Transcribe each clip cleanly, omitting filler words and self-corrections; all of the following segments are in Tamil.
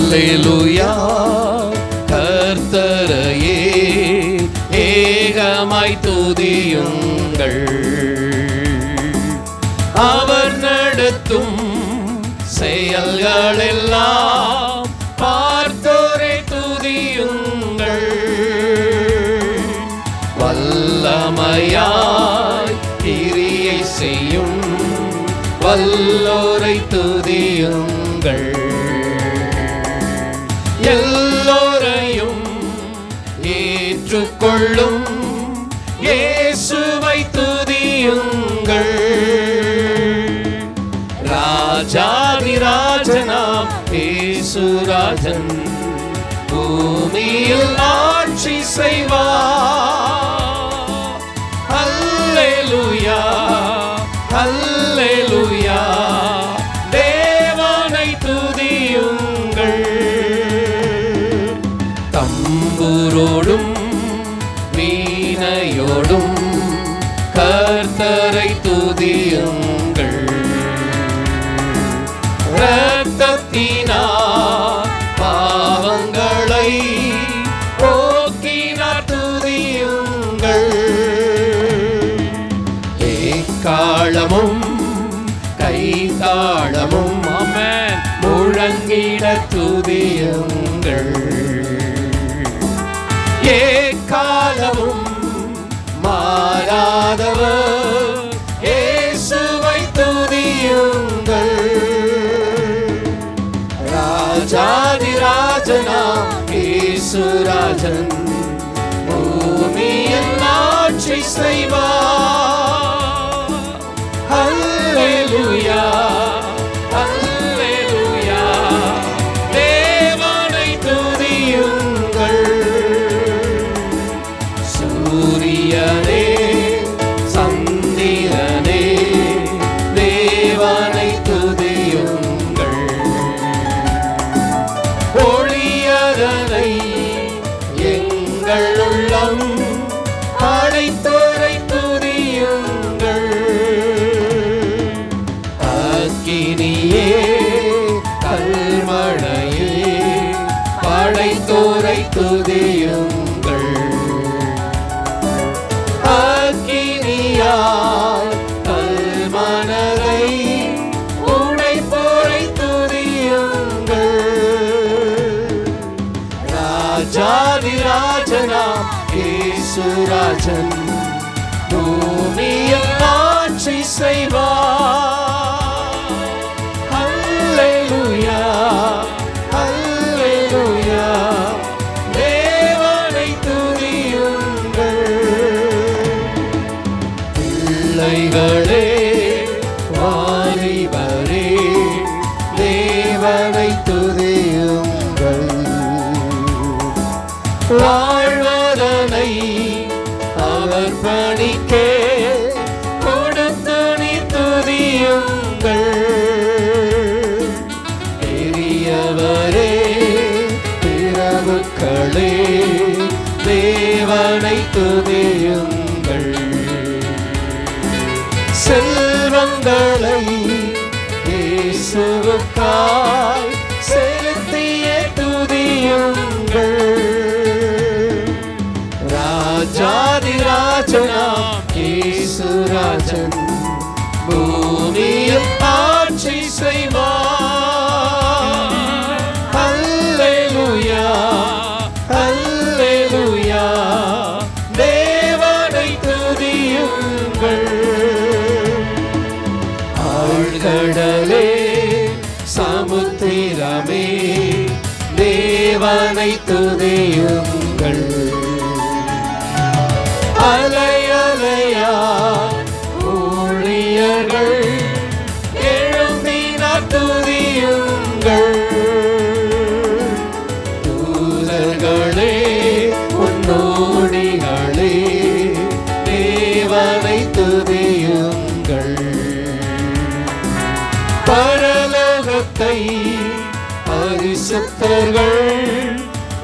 அல்லேலூயா. கர்த்தரையே ஏகமாய் துதியுங்கள். அவர் நடத்தும் செயல்கள் எல்லாம் பார்த்தோரை துதியுங்கள். வல்லமையாய் கிரியை செய்யும் வல்லோரை துதியுங்கள். எல்லோரையும் ஏற்றுக்கொள்ளும் இயேசுவை துதியுங்கள். ராஜாதிராஜனாம் இயேசுராஜன் பூமியில் ஆட்சி செய்வார். அல்லேலூயா அல்லேலூயா. தேவனை துதியுங்கள். தம்புரோடும் வீணையோடும் கர்த்தரை துதியுங்கள். இரத்தத்தினார் பாவங்களை போக்கினார் துதியுங்கள். ஏக்காளமும் கைத்தாளமும் ஆமென் முழங்கிட துதியுங்கள். ஏக்காலமும் மாறாதவர் இயேசுவை துதியுங்கள். ராஜாதிராஜனாம் இயேசுராஜன் பூமியில் ஆட்சி செய்வார். அல்லேலூயா அல்லேலூயா. தேவனை துதியுங்கள். சூரியனே சந்திரனே தேவனை துதியுங்கள். ஒளியதனை எங்கள் உள்ளம் படைத்தோரை துதியுங்கள். அக்கினியே கல்மழையே படைத்தோரை துதியுங்கள். அக்கினியால் கல்மணலை உடைப்போரை துதியுங்கள். ராஜாதிராஜனாம் இயேசுராஜன் பூமியில் ஆட்சி செய்வார். அல்லேலூயா அல்லேலூயா. தேவனை துதியுங்கள். பிள்ளைகளே வாலிபரே தேவனை துதியுங்கள். வாழ்வதனை அவர் பணிக்கே கொடுத்து நீ துதியுங்கள். பெரியவரே பிரபுக்களே தேவனை துதியுங்கள். செல்வங்களை இயேசுவுக்காய் செலுத்திய துதியுங்கள். ராஜாதிராஜனாம் இயேசுராஜன் பூமியில் ஆட்சி செய்வார். அல்லேலூயா அல்லேலூயா. தேவனை துதியுங்கள். ஆழ்கடலே சமுத்திரமே தேவனை துதியுங்கள். அலையலையா ஊழியர்கள் எழும்பினார் துதியுங்கள். தூதர்களே உன்னோடிகளே தேவனை துதியுங்கள். பரலோகத்தை பரிசுத்தர்கள்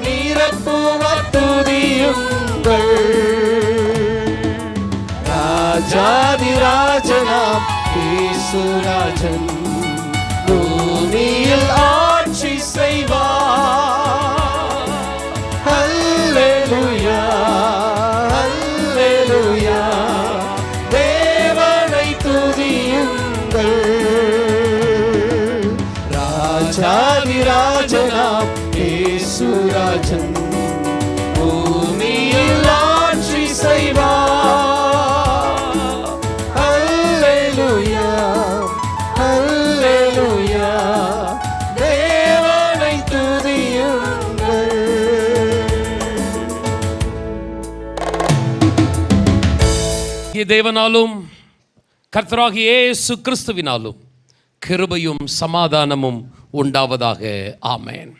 நிரப்புவார் துதியுங்கள். ராஜாதிராஜனாம் இயேசுராஜன் பூமியில் ஆட்சி செய்வார். ராஜாதிராஜனாம் இயேசுராஜன் பூமியில் ஆட்சி செய்வார். அல்லேலூயா அல்லேலூயா தேவனை துதியுங்கள். தேவனாலும் கர்த்தராகிய இயேசு கிறிஸ்துவினாலும் கிருபையும் சமாதானமும் உண்டாவதாக. ஆமென்.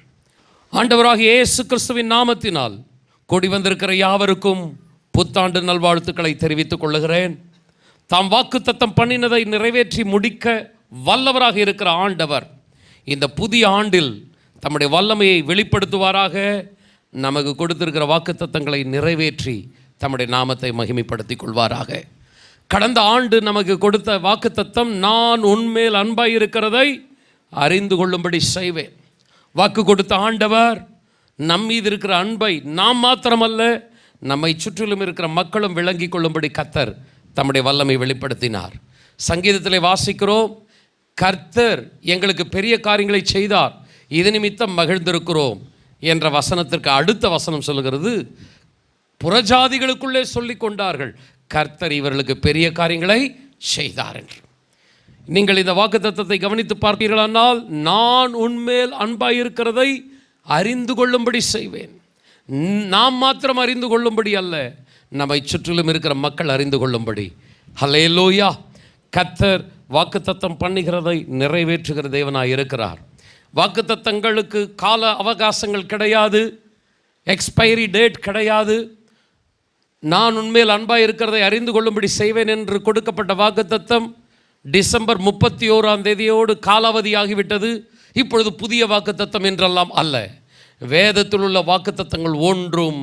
ஆண்டவராகிய இயேசு கிறிஸ்துவின் நாமத்தினால் கூடி வந்திருக்கிற யாவருக்கும் புத்தாண்டு நல்வாழ்த்துக்களை தெரிவித்துக் கொள்ளுகிறேன். தாம் வாக்குத்தத்தம் பண்ணினதை நிறைவேற்றி முடிக்க வல்லவராக இருக்கிற ஆண்டவர் இந்த புதிய ஆண்டில் தம்முடைய வல்லமையை வெளிப்படுத்துவாராக. நமக்கு கொடுத்திருக்கிற வாக்குத்தத்தங்களை நிறைவேற்றி தம்முடைய நாமத்தை மகிமைப்படுத்திக் கொள்வாராக. கடந்த ஆண்டு நமக்கு கொடுத்த வாக்குத்தத்தம், நான் உன்மேல் அன்பாய் இருக்கிறதை அறிந்து கொள்ளும்படி செய்வேன். வாக்கு கொடுத்த ஆண்டவர் நம் மீது இருக்கிற அன்பை நாம் மாத்திரமல்ல, நம்மை சுற்றிலும் இருக்கிற மக்களும் விளங்கி கொள்ளும்படி கர்த்தர் தம்முடைய வல்லமை வெளிப்படுத்தினார். சங்கீதத்திலே வாசிக்கிறோம், கர்த்தர் எங்களுக்கு பெரிய காரியங்களை செய்தார், இது நிமித்தம் மகிழ்ந்திருக்கிறோம் என்ற வசனத்திற்கு அடுத்த வசனம் சொல்லுகிறது, புறஜாதிகளுக்குள்ளே சொல்லி கொண்டார்கள், கர்த்தர் இவர்களுக்கு பெரிய காரியங்களை செய்தார் என்று. நீங்கள் இந்த வாக்குத்தத்தத்தை கவனித்து பார்ப்பீர்களானால், நான் உன்மேல் அன்பாயிருக்கிறதை அறிந்து கொள்ளும்படி செய்வேன். நாம் மாத்திரம் அறிந்து கொள்ளும்படி அல்ல, நம்மை சுற்றிலும் இருக்கிற மக்கள் அறிந்து கொள்ளும்படி. ஹல்லேலூயா. கர்த்தர் வாக்குத்தத்தம் பண்ணுகிறதை நிறைவேற்றுகிற தேவனாய் இருக்கிறார். வாக்குத்தத்தங்களுக்கு கால அவகாசங்கள் கிடையாது, எக்ஸ்பைரி டேட் கிடையாது. நான் உன்மேல் அன்பாய் இருக்கிறதை அறிந்து கொள்ளும்படி செய்வேன் என்று கொடுக்கப்பட்ட வாக்குத்தத்தம் டிசம்பர் 31 காலாவதியாகிவிட்டது. இப்பொழுது புதிய வாக்குத்தத்தம் என்றெல்லாம் அல்ல. வேதத்தில் உள்ள வாக்குத்தத்தங்கள் ஒன்றும்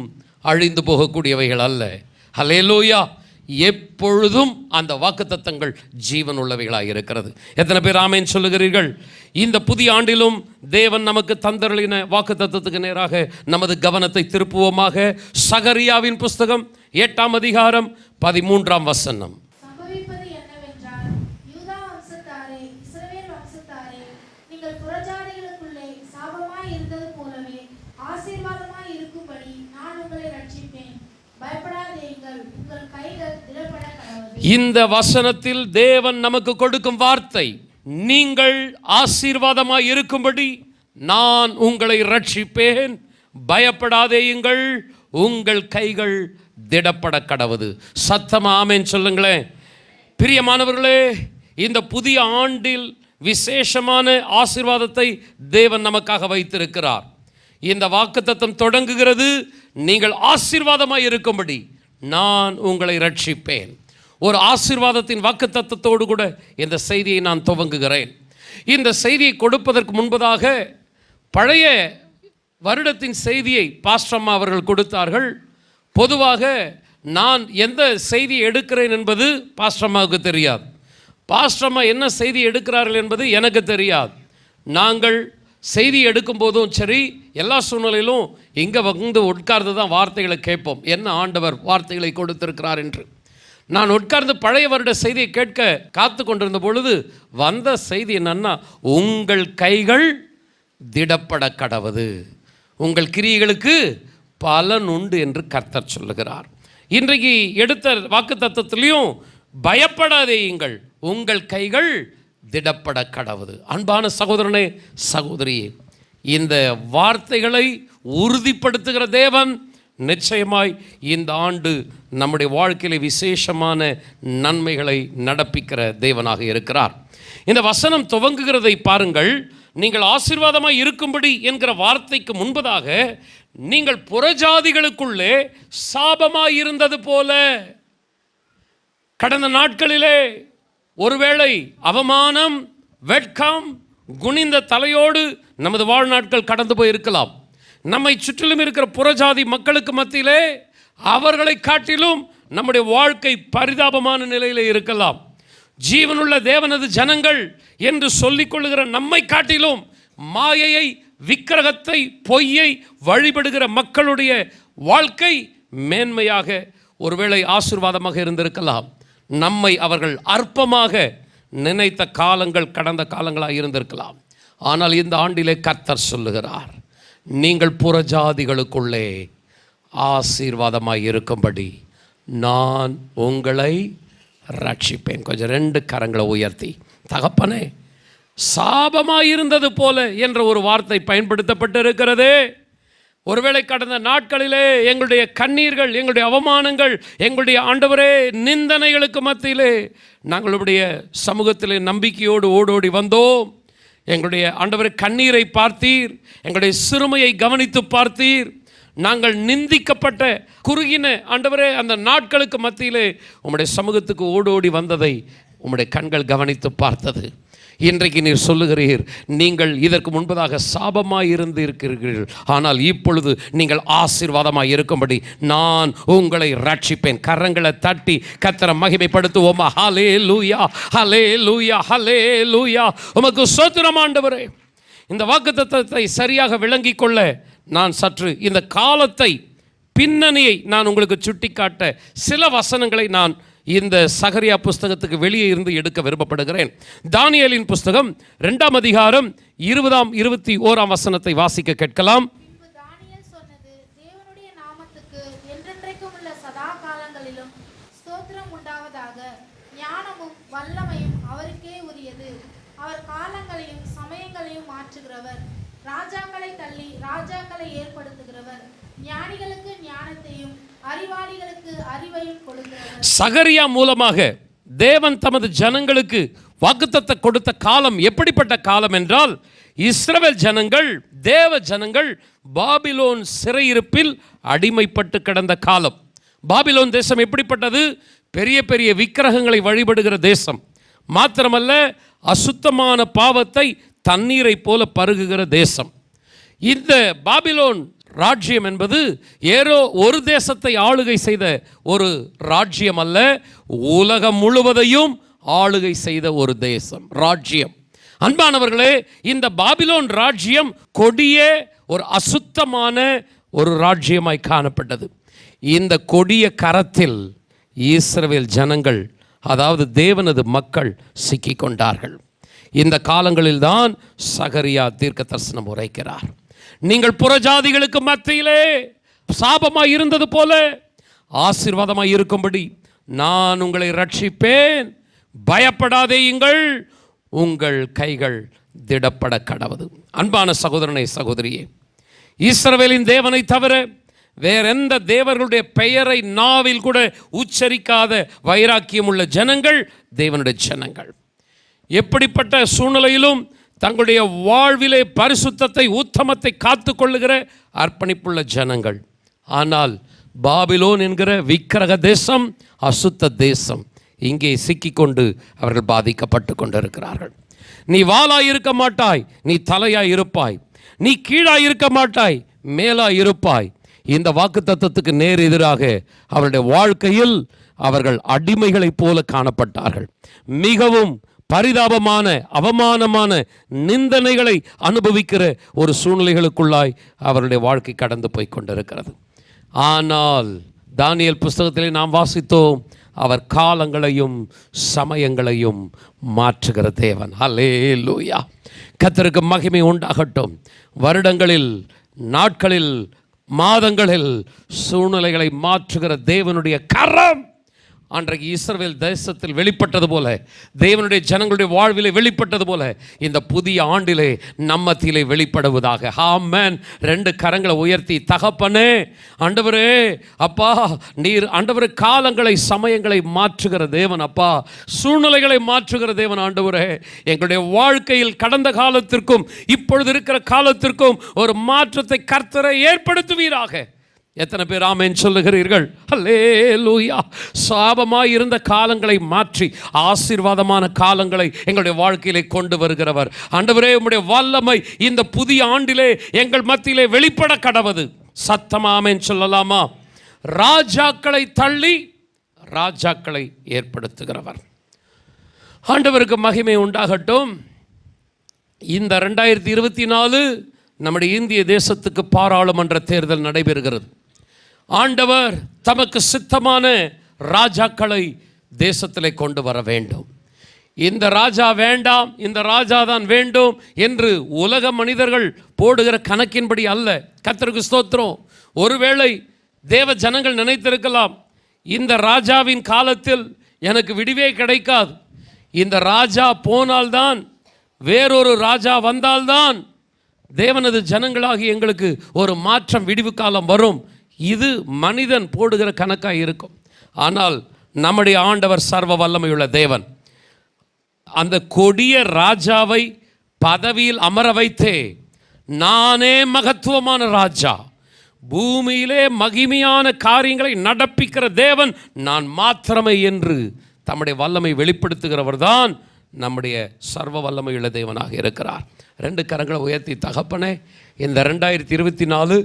அழிந்து போகக்கூடியவைகள் அல்ல. ஹல்லேலூயா. எப்பொழுதும் அந்த வாக்குத்தத்தங்கள் ஜீவன் உள்ளவைகளாக இருக்கிறது. எத்தனை பேர் ஆமென் சொல்லுகிறீர்கள்? இந்த புதிய ஆண்டிலும் தேவன் நமக்கு தந்தருளின வாக்குத்தத்தத்துக்கு நேராக நமது கவனத்தை திருப்புவோமாக. சகரியாவின் புஸ்தகம் 8ஆம் அதிகாரம் 13ஆம் வசனம். சம்பவிப்பது என்னவென்றால், யூதா வம்சத்தாரே, இஸ்ரவேல் வம்சத்தாரே, நீங்கள் புறஜாதிகளுக்குள்ளே சாபமாய் இருந்தது போலவே ஆசீர்வாதமாய் இருக்கும்படி நான் உங்களை ரட்சிப்பேன். பயப்படாதீர்கள், உங்கள் கைகள் திடப்பட கடவுது. இந்த வசனத்தில் தேவன் நமக்கு கொடுக்கும் வார்த்தை, நீங்கள் ஆசீர்வாதமாய் இருக்கும்படி நான் உங்களை ரட்சிப்பேன், பயப்படாதேயுங்கள், உங்கள் கைகள் திடப்பட கடவுது. சத்தமா ஆமென் சொல்லுங்களேன். பிரியமானவர்களே, இந்த புதிய ஆண்டில் விசேஷமான ஆசீர்வாதத்தை தேவன் நமக்காக வைத்திருக்கிறார். இந்த வாக்குத்தத்தம் தொடங்குகிறது, நீங்கள் ஆசீர்வாதமாய் இருக்கும்படி நான் உங்களை ரட்சிப்பேன். ஒரு ஆசீர்வாதத்தின் வாக்குத்தத்தத்தோடு கூட இந்த செய்தியை நான் துவங்குகிறேன். இந்த செய்தியை கொடுப்பதற்கு முன்பதாக பழைய வருடத்தின் செய்தியை பாஸ்டர் அம்மா அவர்கள் கொடுத்தார்கள். பொதுவாக நான் எந்த செய்தி எடுக்கிறேன் என்பது பாஸ்டர் அம்மாவுக்கு தெரியாது. பாஸ்டர் அம்மா என்ன செய்தி எடுக்கிறார்கள் என்பது எனக்கு தெரியாது. நாங்கள் செய்தி எடுக்கும் போதும் சரி, எல்லா சூழ்நிலையிலும் இங்கே வந்து உட்கார்ந்து தான் வார்த்தைகளை கேட்போம், என்ன ஆண்டவர் வார்த்தைகளை கொடுத்திருக்கிறார் என்று. நான் உட்கார்ந்து பழைய வருட செய்தியை கேட்க காத்து கொண்டிருந்த பொழுது வந்த செய்தி என்னன்னா, உங்கள் கைகள் திடப்பட கடவது, உங்கள் கிரியைகளுக்கு பலன் உண்டு என்று கர்த்தர் சொல்லுகிறார். இன்றைக்கு எடுத்த வாக்குத்தத்தத்திலையும் பயப்படாதேயுங்கள், உங்கள் கைகள் திடப்பட கடவுது. அன்பான சகோதரனே, சகோதரியே, இந்த வார்த்தைகளை உறுதிப்படுத்துகிற தேவன் நிச்சயமாய் இந்த ஆண்டு நம்முடைய வாழ்க்கையில விசேஷமான நன்மைகளை நடப்பிக்கிற தேவனாக இருக்கிறார். இந்த வசனம் துவங்குகிறதை பாருங்கள். நீங்கள் ஆசீர்வாதமாய் இருக்கும்படி என்கிற வார்த்தைக்கு முன்பதாக, நீங்கள் புறஜாதிகளுக்குள்ளே சாபமாய் இருந்தது போல. கடந்த நாட்களிலே ஒருவேளை அவமானம், வெட்கம், குனிந்த தலையோடு நமது வாழ்நாட்கள் கடந்து போய் இருக்கலாம். நம்மை சுற்றிலும் இருக்கிற புறஜாதி மக்களுக்கு மத்தியிலே அவர்களை காட்டிலும் நம்முடைய வாழ்க்கை பரிதாபமான நிலையில் இருக்கலாம். ஜீவனுள்ள தேவனது ஜனங்கள் என்று சொல்லிக் கொள்ளுகிற நம்மை காட்டிலும் மாயையை, விக்கிரகத்தை, பொய்யை வழிபடுகிற மக்களுடைய வாழ்க்கை மேன்மையாக, ஒருவேளை ஆசீர்வாதமாக இருந்திருக்கலாம். நம்மை அவர்கள் அற்பமாக நினைத்த காலங்கள் கடந்த காலங்களாக இருந்திருக்கலாம். ஆனால் இந்த ஆண்டிலே கர்த்தர் சொல்லுகிறார், நீங்கள் புறஜாதிகளுக்குள்ளே ஆசீர்வாதமாய் இருக்கும்படி நான் உங்களை ரட்சிப்பேன். கொஞ்சம் 2 கரங்களை உயர்த்தி, தகப்பனே, சாபமாயிருந்தது போல என்ற ஒரு வார்த்தை பயன்படுத்தப்பட்டிருக்கிறதே. ஒருவேளை கடந்த நாட்களிலே எங்களுடைய கண்ணீர்கள், எங்களுடைய அவமானங்கள், எங்களுடைய ஆண்டவரே நிந்தனைகளுக்கு மத்தியிலே நாங்களுடைய சமூகத்திலே நம்பிக்கையோடு ஓடோடி வந்தோம். எங்களுடைய ஆண்டவரே கண்ணீரை பார்த்தீர், எங்களுடைய சிறுமையை கவனித்து பார்த்தீர். நாங்கள் நிந்திக்கப்பட்ட குறுகின ஆண்டவரே அந்த நாட்களுக்கு மத்தியிலே உம்முடைய சமூகத்துக்கு ஓடோடி வந்ததை உம்முடைய கண்கள் கவனித்து பார்த்தது. இன்றைக்கு நீர் சொல்லுகிறீர், நீங்கள் இதற்கு முன்பதாக சாபமாய் இருந்து இருக்கிறீர்கள், ஆனால் இப்பொழுது நீங்கள் ஆசீர்வாதமாய் இருக்கும்படி நான் உங்களை ரட்சிப்பேன். கரங்களை தட்டி கர்த்தரை மகிமைப்படுத்துவோமா? ஹல்லேலூயா, ஹல்லேலூயா, ஹல்லேலூயா. உமக்கு ஸ்தோத்திரம் ஆண்டவரே. இந்த வாக்குத்தத்தத்தை சரியாக விளங்கி கொள்ள நான் சற்று இந்த காலத்தை, பின்னணியை நான் உங்களுக்கு சுட்டிக்காட்ட சில வசனங்களை நான் இந்த சகரியா புஸ்தகத்துக்கு வெளியே இருந்து எடுக்க விருப்பப்படுகிறேன். தானியேலின் புஸ்தகம் 2ஆம் அதிகாரம் 20ஆம் 21ஆம் வசனத்தை வாசிக்க கேட்கலாம். பின்பு தானியேல் சொன்னது, தேவனுடைய நாமத்துக்கு என்றென்றைக்கும் உள்ள சதா காலங்களிலும் ஸ்தோத்திரம் உண்டாவதாக. ஞானமும் வல்லமையும் அவருக்கே உரியது. அவர் காலங்களையும் சமயங்களையும் மாற்றுகிறவர். ராஜாக்களை தள்ளி ராஜாக்களை ஏற்படுத்துகிறவர். ஞானிகளுக்கு ஞானத்தையும் அறிவாளிகளுக்கு அறிவையும் கொடுக்கிறவர். சகரியா மூலமாக தேவன் தமது ஜனங்களுக்கு வாக்குத்தத்தம் கொடுத்த காலம் எப்படிப்பட்ட காலம் என்றால், இஸ்ரவேல் ஜனங்கள், தேவ ஜனங்கள் பாபிலோன் சிறையிருப்பில் அடிமைப்பட்டு கிடந்த காலம். பாபிலோன் தேசம் எப்படிப்பட்டது? பெரிய பெரிய விக்கிரகங்களை வழிபடுகிற தேசம். மாத்திரமல்ல, அசுத்தமான பாவத்தை தண்ணீரை போல பருகுகிற தேசம். இந்த பாபிலோன் ராஜ்யம் என்பது ஏதோ ஒரு தேசத்தை ஆளுகை செய்த ஒரு ராஜ்யம் அல்ல, உலகம் முழுவதையும் ஆளுகை செய்த ஒரு தேசம், ராஜ்யம். அன்பானவர்களே, இந்த பாபிலோன் ராஜ்யம் கொடிய ஒரு அசுத்தமான ஒரு ராஜ்யமாய் காணப்பட்டது. இந்த கொடிய கரத்தில் இஸ்ரவேல் ஜனங்கள், அதாவது தேவனது மக்கள் சிக்கிக் கொண்டார்கள். இந்த காலங்களில் தான் சகரியா தீர்க்க தரிசனம் உரைக்கிறார். நீங்கள் புறஜாதிகளுக்கு மத்தியிலே சாபமாய் இருந்தது போல ஆசீர்வாதமாய் இருக்கும்படி நான் உங்களை ரட்சிப்பேன். பயப்படாதேயுங்கள், உங்கள் கைகள் திடப்பட கடவது. அன்பான சகோதரனை, சகோதரியே, இஸ்ரவேலின் தேவனை தவிர வேறெந்த தேவர்களுடைய பெயரை நாவில் கூட உச்சரிக்காத வைராக்கியம் உள்ள ஜனங்கள் தேவனுடைய ஜனங்கள். எப்படிப்பட்ட சூழ்நிலையிலும் தங்களுடைய வாழ்விலே பரிசுத்தத்தை, உத்தமத்தை காத்து கொள்ளுகிற அர்ப்பணிப்புள்ள ஜனங்கள். ஆனால் பாபிலோன் என்கிற விக்கிரக தேசம், அசுத்த தேசம், இங்கே சிக்கிக்கொண்டு அவர்கள் பாதிக்கப்பட்டு கொண்டிருக்கிறார்கள். நீ வாளாய் இருக்க மாட்டாய், நீ தலையாய் இருப்பாய். நீ கீழாய் இருக்க மாட்டாய், மேலாய் இருப்பாய். இந்த வாக்குத்தத்தத்துக்கு நேர் எதிராக அவருடைய வாழ்க்கையில் அவர்கள் அடிமைகளைப் போல காணப்பட்டார்கள். மிகவும் பரிதாபமான, அவமானமான நிந்தனைகளை அனுபவிக்கிற ஒரு சூழ்நிலைகளுக்குள்ளாய் அவருடைய வாழ்க்கை கடந்து போய் கொண்டிருக்கிறது. ஆனால் தானியேல் புஸ்தகத்திலே நாம் வாசித்தோம், அவர் காலங்களையும் சமயங்களையும் மாற்றுகிற தேவன். ஹல்லேலூயா. கர்த்தருக்கு மகிமை உண்டாகட்டும். வருடங்களில், நாட்களில், மாதங்களில் சூழ்நிலைகளை மாற்றுகிற தேவனுடைய கரம் அன்றைக்கு இஸ்ரவேல் தேசத்தில் வெளிப்பட்டது போல, தேவனுடைய ஜனங்களுடைய வாழ்விலே வெளிப்பட்டது போல, இந்த புதிய ஆண்டிலே நம்மத்திலே வெளிப்படுவதாக. ஆமென். 2 கரங்களை உயர்த்தி, தகப்பனே, ஆண்டவரே, அப்பா, நீர் ஆண்டவரே காலங்களை சமயங்களை மாற்றுகிற தேவன். அப்பா, சூழ்நிலைகளை மாற்றுகிற தேவன். ஆண்டவரே, எங்களுடைய வாழ்க்கையில் கடந்த காலத்திற்கும் இப்பொழுது இருக்கிற காலத்திற்கும் ஒரு மாற்றத்தை கர்த்தரை ஏற்படுத்துவீராக. எத்தனை பேர் ஆமென் சொல்லுகிறீர்கள்? ஹல்லேலூயா. சாபமாய் இருந்த காலங்களை மாற்றி ஆசீர்வாதமான காலங்களை எங்களுடைய வாழ்க்கையிலே கொண்டு வருகிறவர். ஆண்டவரே, உம்முடைய வல்லமை இந்த புதிய ஆண்டிலே எங்கள் மத்தியிலே வெளிப்பட கடவது. சத்தமா ஆமென் சொல்லலாமா? ராஜாக்களை தள்ளி ராஜாக்களை ஏற்படுத்துகிறவர். ஆண்டவருக்கு மகிமை உண்டாகட்டும். இந்த 2024 நம்முடைய இந்திய தேசத்துக்கு பாராளுமன்ற தேர்தல் நடைபெறுகிறது. ஆண்டவர் தமக்கு சித்தமான ராஜாக்களை தேசத்திலே கொண்டு வர வேண்டும். இந்த ராஜா வேண்டாம், இந்த ராஜா தான் வேண்டும் என்று உலக மனிதர்கள் போடுகிற கணக்கின்படி அல்ல. கர்த்தருக்கு ஸ்தோத்திரம். ஒருவேளை தேவ ஜனங்கள் நினைத்திருக்கலாம், இந்த ராஜாவின் காலத்தில் எனக்கு விடிவே கிடைக்காது, இந்த ராஜா போனால்தான், வேறொரு ராஜா வந்தால்தான் தேவனது ஜனங்களாகி எங்களுக்கு ஒரு மாற்றம், விடிவு காலம் வரும். இது மனிதன் போடுகிற கணக்காக இருக்கும். ஆனால் நம்முடைய ஆண்டவர் சர்வ வல்லமையுள்ள தேவன். அந்த கொடிய ராஜாவை பதவியில் அமர வைத்தே, நானே மகத்துவமான ராஜா, பூமியிலே மகிமையான காரியங்களை நடப்பிக்கிற தேவன் நான் மாத்திரமே என்று தம்முடைய வல்லமை வெளிப்படுத்துகிறவர் தான் நம்முடைய சர்வ வல்லமையுள்ள தேவனாக இருக்கிறார். 2 கரங்களை உயர்த்தி, தகப்பனே, இந்த 2024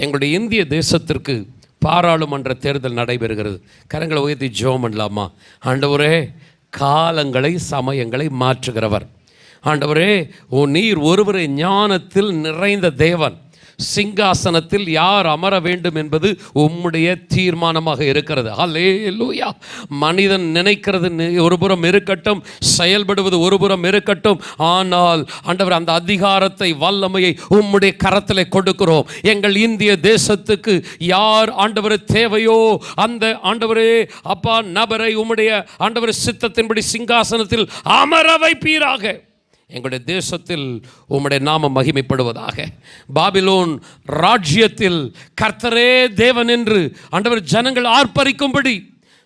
எங்களுடைய இந்திய தேசத்திற்கு பாராளுமன்ற தேர்தல் நடைபெறுகிறது. கரங்களை உயர்த்தி ஜெபம் பண்ணலாமா? ஆண்டவரே, காலங்களை சமயங்களை மாற்றுகிறவர். ஆண்டவரே, நீர் ஒருவரே ஞானத்தில் நிறைந்த தேவன். சிங்காசனத்தில் யார் அமர வேண்டும் என்பது உம்முடைய தீர்மானமாக இருக்கிறது. அல்லேலூயா. மனிதன் நினைக்கிறது ஒருபுறம் இருக்கட்டும், செயல்படுவது ஒருபுறம் இருக்கட்டும், ஆனால் ஆண்டவர் அந்த அதிகாரத்தை, வல்லமையை உம்முடைய கரத்தில் கொடுக்கிறோம். எங்கள் இந்திய தேசத்துக்கு யார் ஆண்டவர் தேவையோ அந்த ஆண்டவரே அப்பா நபரை உம்முடைய ஆண்டவர் சித்தத்தின்படி சிங்காசனத்தில் அமர வைப்பீராக. எங்களுடைய தேசத்தில் உம்முடைய நாமம் மகிமைப்படுவதாக. பாபிலோன் ராஜ்யத்தில் கர்த்தரே தேவன் என்று ஆண்டவர் ஜனங்கள் ஆர்ப்பரிக்கும்படி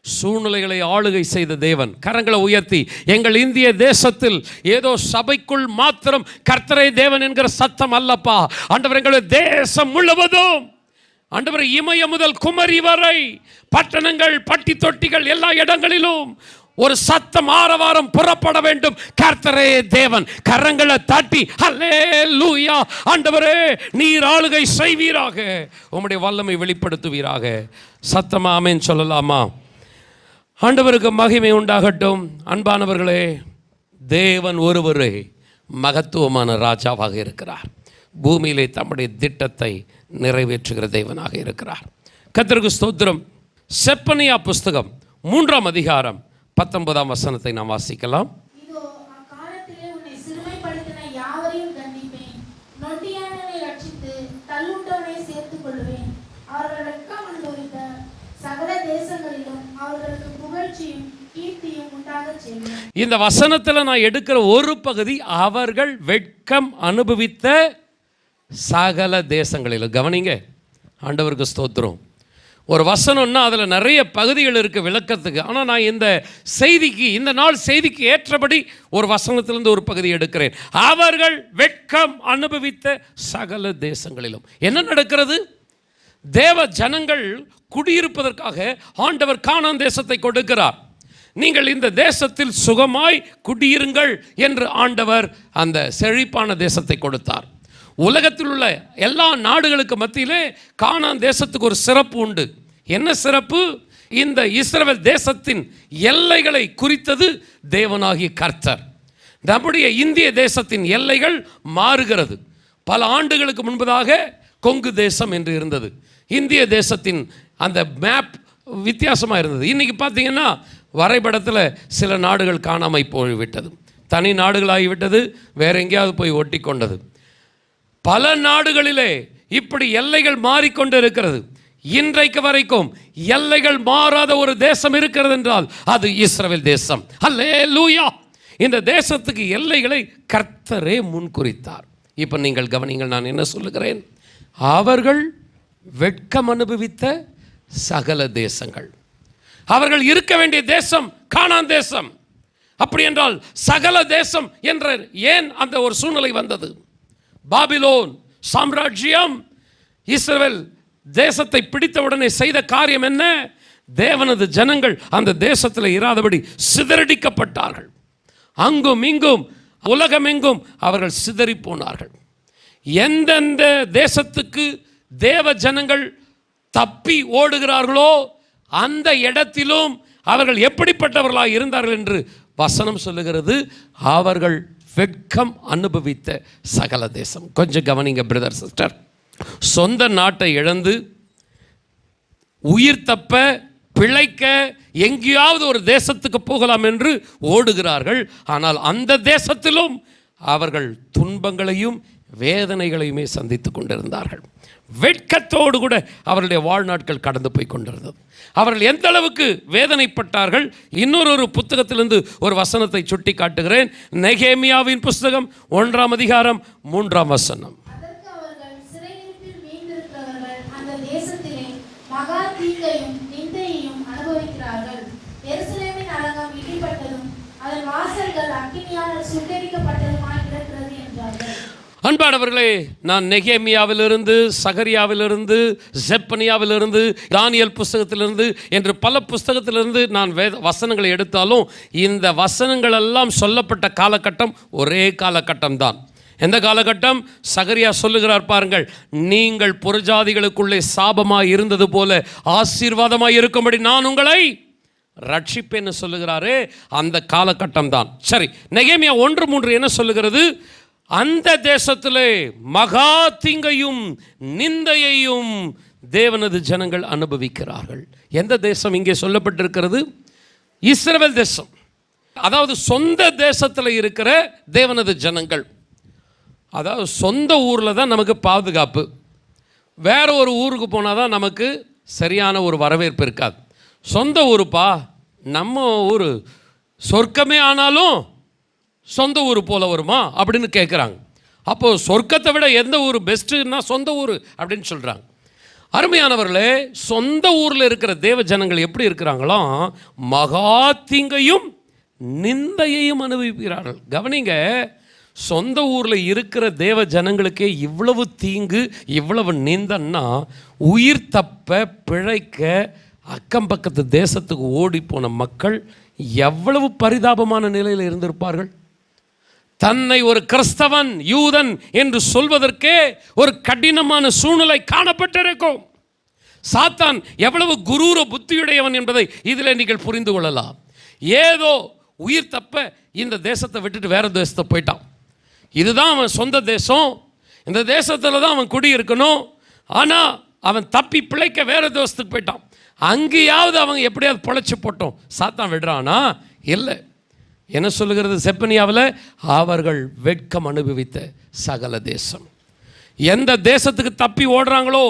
சூழ்நிலைகளை ஆளுகை செய்த தேவன். கரங்களை உயர்த்தி, எங்கள் இந்திய தேசத்தில் ஏதோ சபைக்குள் மாத்திரம் கர்த்தரே தேவன் என்கிற சத்தம் அல்லப்பா. ஆண்டவர் எங்களுடைய தேசம் முழுவதும், ஆண்டவர் இமய முதல் குமரி வரை, பட்டணங்கள், பட்டி தொட்டிகள், எல்லா இடங்களிலும் ஒரு சத்தம், ஆரவாரம் புறப்பட வேண்டும். கர்த்தரே தேவன். கரங்களை தட்டி அல்லேலூயா, ஆண்டவரே நீர் ஆளுகை செய்வீராக, உம்முடைய வல்லமை வெளிப்படுத்துவீராக. சத்தமா ஆமென் சொல்லலாமா? ஆண்டவருக்கு மகிமை உண்டாகட்டும். அன்பானவர்களே, தேவன் ஒருவரே மகத்துவமான ராஜாவாக இருக்கிறார். பூமியிலே தம்முடைய திட்டத்தை நிறைவேற்றுகிற தேவனாக இருக்கிறார். கர்த்தருக்கு ஸ்தோத்திரம். செப்பனியா புஸ்தகம் 3ஆம் அதிகாரம் 19ஆம் வசனத்தை நாம் வாசிக்கலாம். இதோ அக்காலத்திலே உன்னை சிறுமைப்படுத்தின யாவரையும் தண்டிப்பேன், நொண்டியானவனை ரட்சித்து தள்ளுண்டவனை சேர்த்துக் கொள்வேன். அவர்கள் வெட்கம் அனுபவித்த சகல தேசங்களிலும் அவர்களுக்கு புகழ்ச்சியும் கீர்த்தியும் உண்டாகச் செய்வேன். இந்த வசனத்தில் நான் எடுக்கிற ஒரு பகுதி, அவர்கள் வெட்கம் அனுபவித்த சகல தேசங்களிலும். கவனிங்க, ஆண்டவருக்கு ஸ்தோத்திரம். ஒரு வசனம்னா அதில் நிறைய பகுதிகள் இருக்குது விளக்கத்துக்கு. ஆனால் நான் இந்த செய்திக்கு, இந்த நாள் செய்திக்கு ஏற்றபடி ஒரு வசனத்திலிருந்து ஒரு பகுதி எடுக்கிறேன். அவர்கள் வெட்கம் அனுபவித்த சகல தேசங்களிலும். என்ன நடக்கிறது? தேவ ஜனங்கள் குடியிருப்பதற்காக ஆண்டவர் கானான் தேசத்தை கொடுக்கிறார். நீங்கள் இந்த தேசத்தில் சுகமாய் குடியிருங்கள் என்று ஆண்டவர் அந்த செழிப்பான தேசத்தை கொடுத்தார். உலகத்தில் உள்ள எல்லா நாடுகளுக்கு மத்தியிலே கானான் தேசத்துக்கு ஒரு சிறப்பு உண்டு. என்ன சிறப்பு? இந்த இஸ்ரவேல் தேசத்தின் எல்லைகளை குறித்தது தேவனாகிய கர்த்தர். நம்முடைய இந்திய தேசத்தின் எல்லைகள் மாறுகிறது. பல ஆண்டுகளுக்கு முன்பதாக கொங்கு தேசம் என்று இருந்தது. இந்திய தேசத்தின் அந்த மேப் வித்தியாசமாக இருந்தது. இன்றைக்கி பார்த்தீங்கன்னா வரைபடத்தில் சில நாடுகள் காணாமல் போய்விட்டது, தனி நாடுகளாகிவிட்டது, வேற எங்கேயாவது போய் ஒட்டி கொண்டது. பல நாடுகளிலே இப்படி எல்லைகள் மாறிக்கொண்டு இருக்கிறது. இன்றைக்கு வரைக்கும் எல்லைகள் மாறாத ஒரு தேசம் இருக்கிறது என்றால் அது இஸ்ரவேல் தேசம். அல்லேலூயா. இந்த தேசத்துக்கு எல்லைகளை கர்த்தரே முன்குறித்தார். இப்போ நீங்கள் கவனிங்கள், நான் என்ன சொல்லுகிறேன்? அவர்கள் வெட்கம் அனுபவித்த சகல தேசங்கள். அவர்கள் இருக்க வேண்டிய தேசம் கானான் தேசம். அப்படி என்றால் சகல தேசம் என்ற ஏன் அந்த ஒரு சூழ்நிலை வந்தது? பாபிலோன் சாம்ராஜ்யம் இஸ்ரவேல் தேசத்தை பிடித்தவுடனே செய்த காரியம் என்ன? தேவனது ஜனங்கள் அந்த தேசத்தில் இராதபடி சிதறடிக்கப்பட்டார்கள். அங்கும் இங்கும் உலகமெங்கும் அவர்கள் சிதறி போனார்கள். எந்தெந்த தேசத்துக்கு தேவ ஜனங்கள் தப்பி ஓடுகிறார்களோ அந்த இடத்திலும் அவர்கள் எப்படிப்பட்டவர்களாக இருந்தார்கள் என்று வசனம் சொல்லுகிறது. அவர்கள் வெட்கம் அனுபவித்த சகல தேசம். கொஞ்சம் கவனிங்க பிரதர் சிஸ்டர். சொந்த நாட்டை இழந்து உயிர் தப்ப பிழைக்க எங்கேயாவது ஒரு தேசத்துக்கு போகலாம் என்று ஓடுகிறார்கள். ஆனால் அந்த தேசத்திலும் அவர்கள் துன்பங்களையும் வேதனைகளையுமே சந்தித்து கொண்டிருந்தார்கள். வெட்கத்தோடு கூட அவருடைய வாழ்நாட்கள் கடந்து போய் கொண்டிருந்தது. அவர்கள் எந்த அளவுக்கு வேதனைப்பட்டார்கள். இன்னொரு புத்தகத்திலிருந்து ஒரு வசனத்தை சுட்டி காட்டுகிறேன். நெகேமியாவின் புஸ்தகம் 1ஆம் அதிகாரம் 3ஆம் வசனம். அதற்கு அவர்கள் சிறையிருப்பில் மீந்திருக்கிறவர்கள் அந்த தேசத்திலே மகா தீங்கையும் நிந்தையையும் அனுபவிக்கிறார்கள். எருசலேமின் அலங்கம் இடிபட்டதும் அதன் வாசல்கள் அக்கினியால் சுட்டெரிக்கப்பட்டதுமாய் கிடக்கிறது என்றார்கள். அன்பானவர்களே, நான் நெகேமியாவிலிருந்து, சகரியாவிலிருந்து, செப்பனியாவிலிருந்து, தானியேல் புஸ்தகத்திலிருந்து என்று பல புஸ்தகத்திலிருந்து நான் வசனங்களை எடுத்தாலும் இந்த வசனங்கள் எல்லாம் சொல்லப்பட்ட காலகட்டம் ஒரே காலகட்டம் தான். எந்த காலகட்டம்? சகரியா சொல்லுகிறார் பாருங்கள், நீங்கள் புறஜாதிகளுக்குள்ளே சாபமாய் இருந்தது போல ஆசீர்வாதமாய் இருக்கும்படி நான் உங்களை ரட்சிப்பேன்னு சொல்லுகிறாரே, அந்த காலகட்டம் தான். சரி, நெகேமியா 1:3 என்ன சொல்லுகிறது? அந்த தேசத்திலே மகா தீங்கையும் நிந்தையையும் தேவனது ஜனங்கள் அனுபவிக்கிறார்கள். எந்த தேசம் இங்கே சொல்லப்பட்டிருக்கிறது? இஸ்ரவேல் தேசம். அதாவது சொந்த தேசத்தில் இருக்கிற தேவனது ஜனங்கள். அதாவது சொந்த ஊரில் தான் நமக்கு பாதுகாப்பு. வேற ஒரு ஊருக்கு போனால் தான் நமக்கு சரியான ஒரு வரவேற்பு இருக்காது. சொந்த ஊருப்பா, நம்ம ஊர் சொர்க்கமே ஆனாலும் சொந்த ஊர் போல வருமா அப்படின்னு கேட்குறாங்க. அப்போது சொர்க்கத்தை விட எந்த ஊர் பெஸ்ட்டுன்னா சொந்த ஊர் அப்படின்னு சொல்கிறாங்க. அருமையானவர்களே, சொந்த ஊரில் இருக்கிற தேவ ஜனங்கள் எப்படி இருக்கிறாங்களோ மகா தீங்கையும் நிந்தையையும் அனுபவிக்கிறார்கள். கவனிங்க, சொந்த ஊரில் இருக்கிற தேவ ஜனங்களுக்கே இவ்வளவு தீங்கு, இவ்வளவு நிந்தன்னா உயிர் தப்ப பிழைக்க அக்கம் பக்கத்து தேசத்துக்கு ஓடி போன மக்கள் எவ்வளவு பரிதாபமான நிலையில் இருந்திருப்பார்கள். தன்னை ஒரு கிறிஸ்தவன், யூதன் என்று சொல்வதற்கே ஒரு கடினமான சூழ்நிலை காணப்பட்டிருக்கும். சாத்தான் எவ்வளவு குரூர புத்தியுடையவன் என்பதை இதில் நீங்கள் புரிந்து கொள்ளலாம். ஏதோ உயிர் தப்ப இந்த தேசத்தை விட்டுட்டு வேற தேசத்தை போயிட்டான். இதுதான் அவன் சொந்த தேசம், இந்த தேசத்தில் தான் அவன் குடியிருக்கணும். ஆனால் அவன் தப்பி பிழைக்க வேற தேசத்துக்கு போயிட்டான். அங்கேயாவது அவங்க எப்படியாவது பொழைச்சி போட்டோம். சாத்தான் விடுறானா? இல்லை. என்ன சொல்லுகிறது செப்பனியாவில்? அவர்கள் வெட்கம் அனுபவித்த சகல தேசம். எந்த தேசத்துக்கு தப்பி ஓடுறாங்களோ,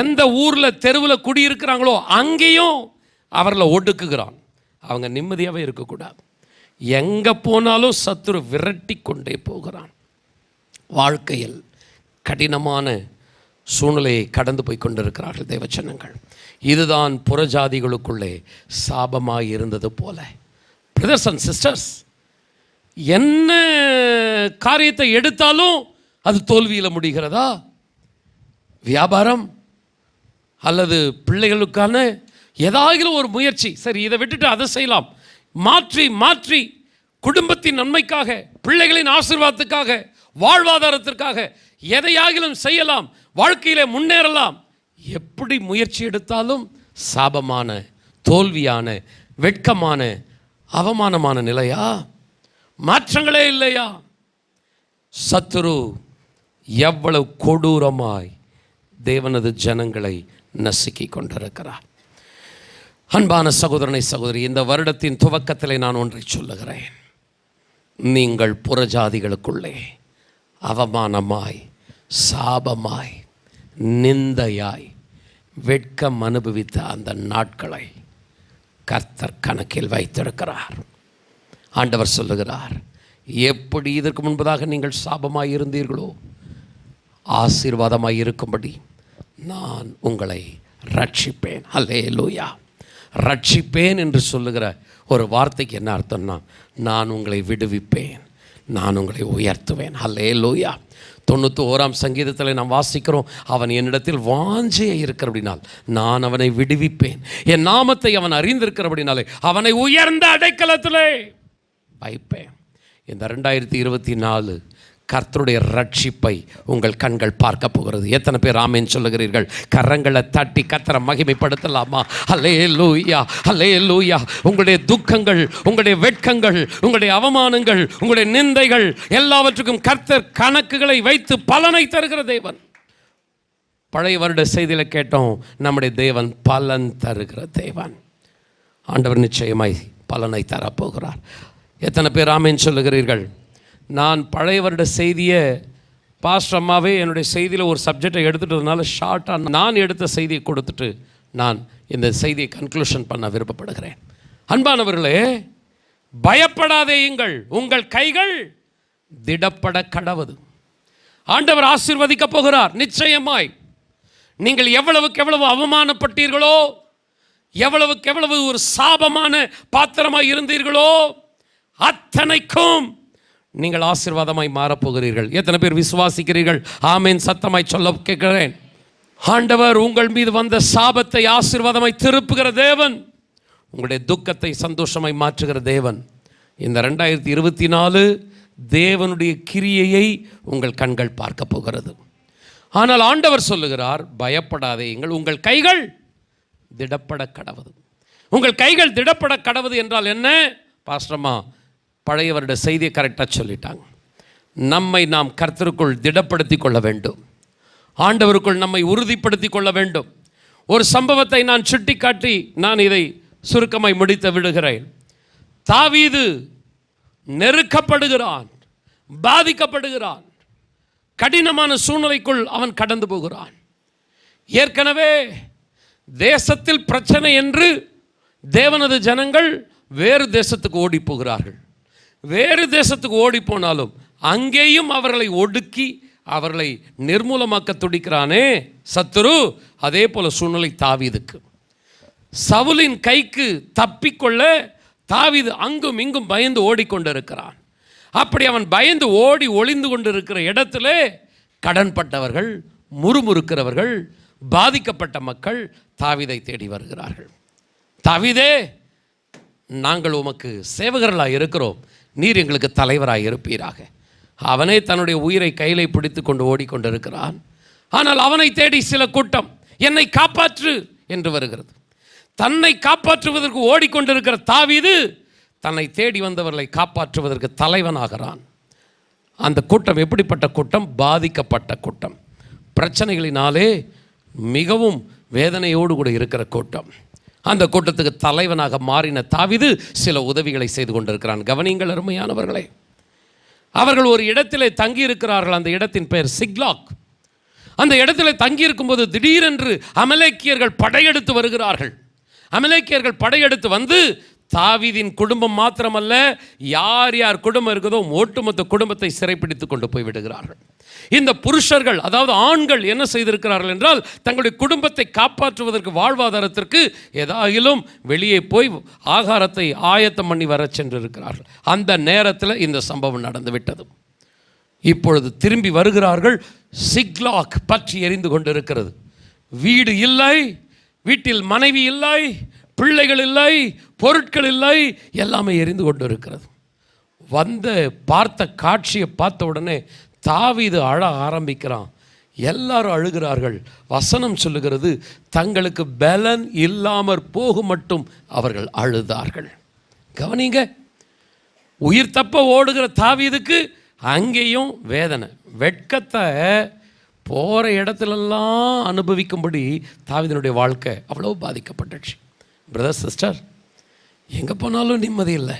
எந்த ஊரில் தெருவில் குடியிருக்கிறாங்களோ அங்கேயும் அவர்களை ஒடுக்குகிறான். அவங்க நிம்மதியாகவே இருக்கக்கூடாது. எங்கே போனாலும் சத்துரு விரட்டி கொண்டே போகிறான். வாழ்க்கையில் கடினமான சூழ்நிலையை கடந்து போய் கொண்டிருக்கிறார்கள் தேவச்சனங்கள். இதுதான் புறஜாதிகளுக்குள்ளே சாபமாக இருந்தது போல. பிரதர்ஸ் அண்ட் சிஸ்டர்ஸ், என்ன காரியத்தை எடுத்தாலும் அது தோல்வியில் முடிகிறதா? வியாபாரம் அல்லது பிள்ளைகளுக்கான ஏதாகிலும் ஒரு முயற்சி, சரி இதை விட்டுட்டு அதை செய்யலாம், மாற்றி மாற்றி குடும்பத்தின் நன்மைக்காக, பிள்ளைகளின் ஆசீர்வாதத்துக்காக, வாழ்வாதாரத்திற்காக எதையாகிலும் செய்யலாம், வாழ்க்கையிலே முன்னேறலாம். எப்படி முயற்சி எடுத்தாலும் சாபமான, தோல்வியான, வெட்கமான, அவமானமான நிலையா? மாற்றங்களே இல்லையா? சத்துரு எவ்வளவு கொடூரமாய் தேவனது ஜனங்களை நசுக்கி கொண்டிருக்கிறார். அன்பான சகோதரனை சகோதரி, இந்த வருடத்தின் துவக்கத்தில் நான் ஒன்றை சொல்லுகிறேன். நீங்கள் புறஜாதிகளுக்குள்ளே அவமானமாய், சாபமாய், நிந்தையாய், வெட்கம் அனுபவித்த அந்த நாட்களை கர்த்தர் கணக்கில் வைத்திருக்கிறார். ஆண்டவர் சொல்லுகிறார், எப்படி இதற்கு முன்பதாக நீங்கள் சாபமாய் இருந்தீர்களோ ஆசீர்வாதமாய் இருக்கும்படி நான் உங்களை ரட்சிப்பேன். அல்லேலூயா. ரட்சிப்பேன் என்று சொல்லுகிற ஒரு வார்த்தைக்கு என்ன அர்த்தம்னா, நான் உங்களை விடுவிப்பேன், நான் உங்களை உயர்த்துவேன். அல்லேலூயா. 91ஆம் சங்கீதத்தில் நாம் வாசிக்கிறோம், அவன் என்னிடத்தில் வாஞ்சையை இருக்கிறபடினால் நான் அவனை விடுவிப்பேன், என் நாமத்தை அவன் அறிந்திருக்கிறபடினாலே அவனை உயர்ந்த அடைக்கலத்திலே வைப்பேன். இந்த 2024 கர்த்தருடைய ரட்சிப்பை உங்கள் கண்கள் பார்க்க போகிறது. எத்தனை பேர் ஆமென் சொல்லுகிறீர்கள்? கரங்களை தட்டி கர்த்தரை மகிமைப்படுத்தலாமா? அல்லேலூயா, அல்லேலூயா. உங்களுடைய துக்கங்கள், உங்களுடைய வெட்கங்கள், உங்களுடைய அவமானங்கள், உங்களுடைய நிந்தைகள் எல்லாவற்றுக்கும் கர்த்தர் கணக்குகளை வைத்து பலனை தருகிற தேவன். பழைய வருட செய்தியில் கேட்டோம், நம்முடைய தேவன் பலன் தருகிற தேவன். ஆண்டவர் நிச்சயமாய் பலனை தரப்போகிறார். எத்தனை பேர் ஆமேன் சொல்லுகிறீர்கள்? நான் பழைய வருட செய்தியை பாஸ்டர் அம்மாவே என்னுடைய செய்தியில் ஒரு சப்ஜெக்டை எடுத்துட்டதுனால ஷார்ட்டாக நான் எடுத்த செய்தியை கொடுத்துட்டு நான் இந்த செய்தியை கன்க்ளூஷன் பண்ண விருப்பப்படுகிறேன். அன்பானவர்களே, பயப்படாதேயுங்கள், உங்கள் கைகள் திடப்பட கடவது. ஆண்டவர் ஆசீர்வதிக்க போகிறார் நிச்சயமாய். நீங்கள் எவ்வளவுக்கு எவ்வளவு அவமானப்பட்டீர்களோ, எவ்வளவுக்கு எவ்வளவு ஒரு சாபமான பாத்திரமாய் இருந்தீர்களோ, அத்தனைக்கும் நீங்கள் ஆசீர்வாதமாய் மாறப்போகிறீர்கள். எத்தனை பேர் விசுவாசிக்கிறீர்கள்? ஆமேன் சத்தமாய் சொல்ல கேட்கிறேன். ஆண்டவர் உங்கள் மீது வந்த சாபத்தை ஆசீர்வாதமாய் திருப்புகிற தேவன், உங்களுடைய துக்கத்தை சந்தோஷமாய் மாற்றுகிற தேவன். இந்த 2024 தேவனுடைய கிரியையை உங்கள் கண்கள் பார்க்க போகிறது. ஆனால் ஆண்டவர் சொல்லுகிறார், பயப்படாதேயுங்கள், உங்கள் கைகள் திடப்பட கடவது. உங்கள் கைகள் திடப்பட கடவது என்றால் என்ன? பாஸ்டர்மா பழைய வருட செய்தியை கரெக்டாக சொல்லிட்டாங்க. நம்மை நாம் கர்த்தருக்குள் திடப்படுத்தி கொள்ள வேண்டும். ஆண்டவருக்குள் நம்மை உறுதிப்படுத்தி கொள்ள வேண்டும். ஒரு சம்பவத்தை நான் சுட்டிக்காட்டி நான் இதை சுருக்கமாய் முடித்து விடுகிறேன். தாவீது நெருக்கப்படுகிறான், பாதிக்கப்படுகிறான், கடினமான சூழ்நிலைக்குள் அவன் கடந்து போகிறான். ஏற்கனவே தேசத்தில் பிரச்சனை என்று தேவனது ஜனங்கள் வேறு தேசத்துக்கு ஓடி போகிறார்கள். வேறு தேசத்துக்கு ஓடி போனாலும் அங்கேயும் அவர்களை ஒடுக்கி அவர்களை நிர்மூலமாக்க துடிக்கிறானே சத்துரு. அதே போல சூழ்நிலை தாவீதுக்கு. சவுலின் கைக்கு தப்பிக்கொள்ள தாவீது அங்கும் இங்கும் பயந்து ஓடிக்கொண்டிருக்கிறான். அப்படி அவன் பயந்து ஓடி ஒளிந்து கொண்டிருக்கிற இடத்துல கடன்பட்டவர்கள், முறுமுறுக்கிறவர்கள், பாதிக்கப்பட்ட மக்கள் தாவீதை தேடி வருகிறார்கள். தாவீதே, நாங்கள் உமக்கு சேவகர்களாக இருக்கிறோம், நீர் எங்களுக்கு தலைவராக இருப்பீராக. அவனே தன்னுடைய உயிரை கையிலே பிடித்து கொண்டு ஓடிக்கொண்டிருக்கிறான். ஆனால் அவனை தேடி சில கூட்டம் என்னை காப்பாற்று என்று வருகிறது. தன்னை காப்பாற்றுவதற்கு ஓடிக்கொண்டிருக்கிற தாவீது தன்னை தேடி வந்தவர்களை காப்பாற்றுவதற்கு தலைவனாகிறான். அந்த கூட்டம் எப்படிப்பட்ட கூட்டம்? பாதிக்கப்பட்ட கூட்டம், பிரச்சனைகளினாலே மிகவும் வேதனையோடு கூட இருக்கிற கூட்டம். அந்த கூட்டத்துக்கு தலைவனாக மாறின தாவீது சில உதவிகளை செய்து கொண்டிருக்கிறான். கவனிங்கள் அருமையானவர்களே, அவர்கள் ஒரு இடத்திலே தங்கியிருக்கிறார்கள். அந்த இடத்தின் பெயர் சிக்லாக். அந்த இடத்துல தங்கியிருக்கும்போது திடீரென்று அமலேக்கியர்கள் படையெடுத்து வருகிறார்கள். அமலேக்கியர்கள் படையெடுத்து வந்து தாவீதின் குடும்பம் மாத்திரமல்ல, யார் யார் குடும்பம் இருக்குதோ ஒட்டுமொத்த குடும்பத்தை சிறைப்பிடித்து கொண்டு போய் விடுகிறார்கள். இந்த புருஷர்கள், அதாவது ஆண்கள் என்ன செய்திருக்கிறார்கள் என்றால், தங்களுடைய குடும்பத்தை காப்பாற்றுவதற்கு, வாழ்வாதாரத்திற்கு ஏதாயிலும் வெளியே போய் ஆகாரத்தை ஆயத்தம் பண்ணி வர சென்றிருக்கிறார்கள். அந்த நேரத்தில் இந்த சம்பவம் நடந்து விட்டது. இப்பொழுது திரும்பி வருகிறார்கள். சிக்லாக் பற்றி எரிந்து கொண்டிருக்கிறது. வீடு இல்லை, வீட்டில் மனைவி இல்லை, பிள்ளைகள் இல்லை, பொருட்கள் இல்லை, எல்லாமே எரிந்து கொண்டு இருக்கிறது. பார்த்த காட்சியை பார்த்த உடனே தாவீது அழ ஆரம்பிக்கிறான். எல்லாரும் அழுகிறார்கள். வசனம் சொல்லுகிறது, தங்களுக்கு பலன் இல்லாமற் போக மட்டும் அவர்கள் அழுதார்கள். கவனிங்க, உயிர் தப்ப ஓடுகிற தாவீதுக்கு அங்கேயும் வேதனை, வெட்கத்தை போகிற இடத்துலெல்லாம் அனுபவிக்கும்படி தாவீதினுடைய வாழ்க்கை அவ்வளோ பாதிக்கப்பட்டுச்சு. பிரதர் சிஸ்டர், எங்கே போனாலும் நிம்மதி இல்லை,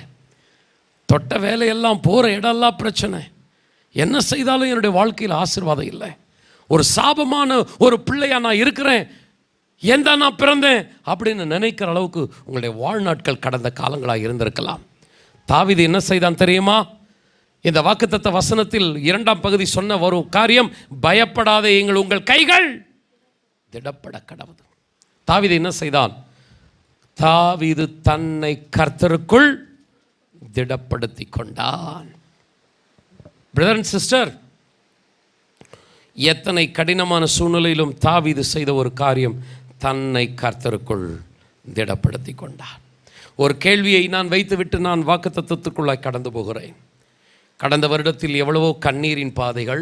தொட்ட வேலையெல்லாம் போகிற இடம்லாம் பிரச்சனை, என்ன செய்தாலும் என்னுடைய வாழ்க்கையில் ஆசீர்வாதம் இல்லை, ஒரு சாபமான ஒரு பிள்ளையா நான் இருக்கிறேன், ஏன் தான் நான் பிறந்தேன் அப்படின்னு நினைக்கிற அளவுக்கு உங்களுடைய வாழ்நாட்கள் கடந்த காலங்களாக இருந்திருக்கலாம். தாவீது என்ன செய்தான் தெரியுமா? இந்த வாக்குத்தத்த வசனத்தில் 2ஆம் பகுதி சொன்ன ஒரு காரியம், பயப்படாதே எங்கள் உங்கள் கைகள் திடப்பட கடவுது. தாவீது என்ன செய்தான்? தாவீது தன்னை கர்த்தருக்குள் திடப்படுத்தி கொண்டான். பிரதர் அண்ட் சிஸ்டர், எத்தனை கடினமான சூழ்நிலையிலும் தாவீது செய்த ஒரு காரியம், தன்னை கர்த்தருக்குள் திடப்படுத்தி கொண்டான். ஒரு கேள்வியை நான் வைத்துவிட்டு நான் வாக்குத்தத்தத்துக்குள்ளாய் கடந்து போகிறேன். கடந்த வருடத்தில் எவ்வளவோ கண்ணீரின் பாதைகள்,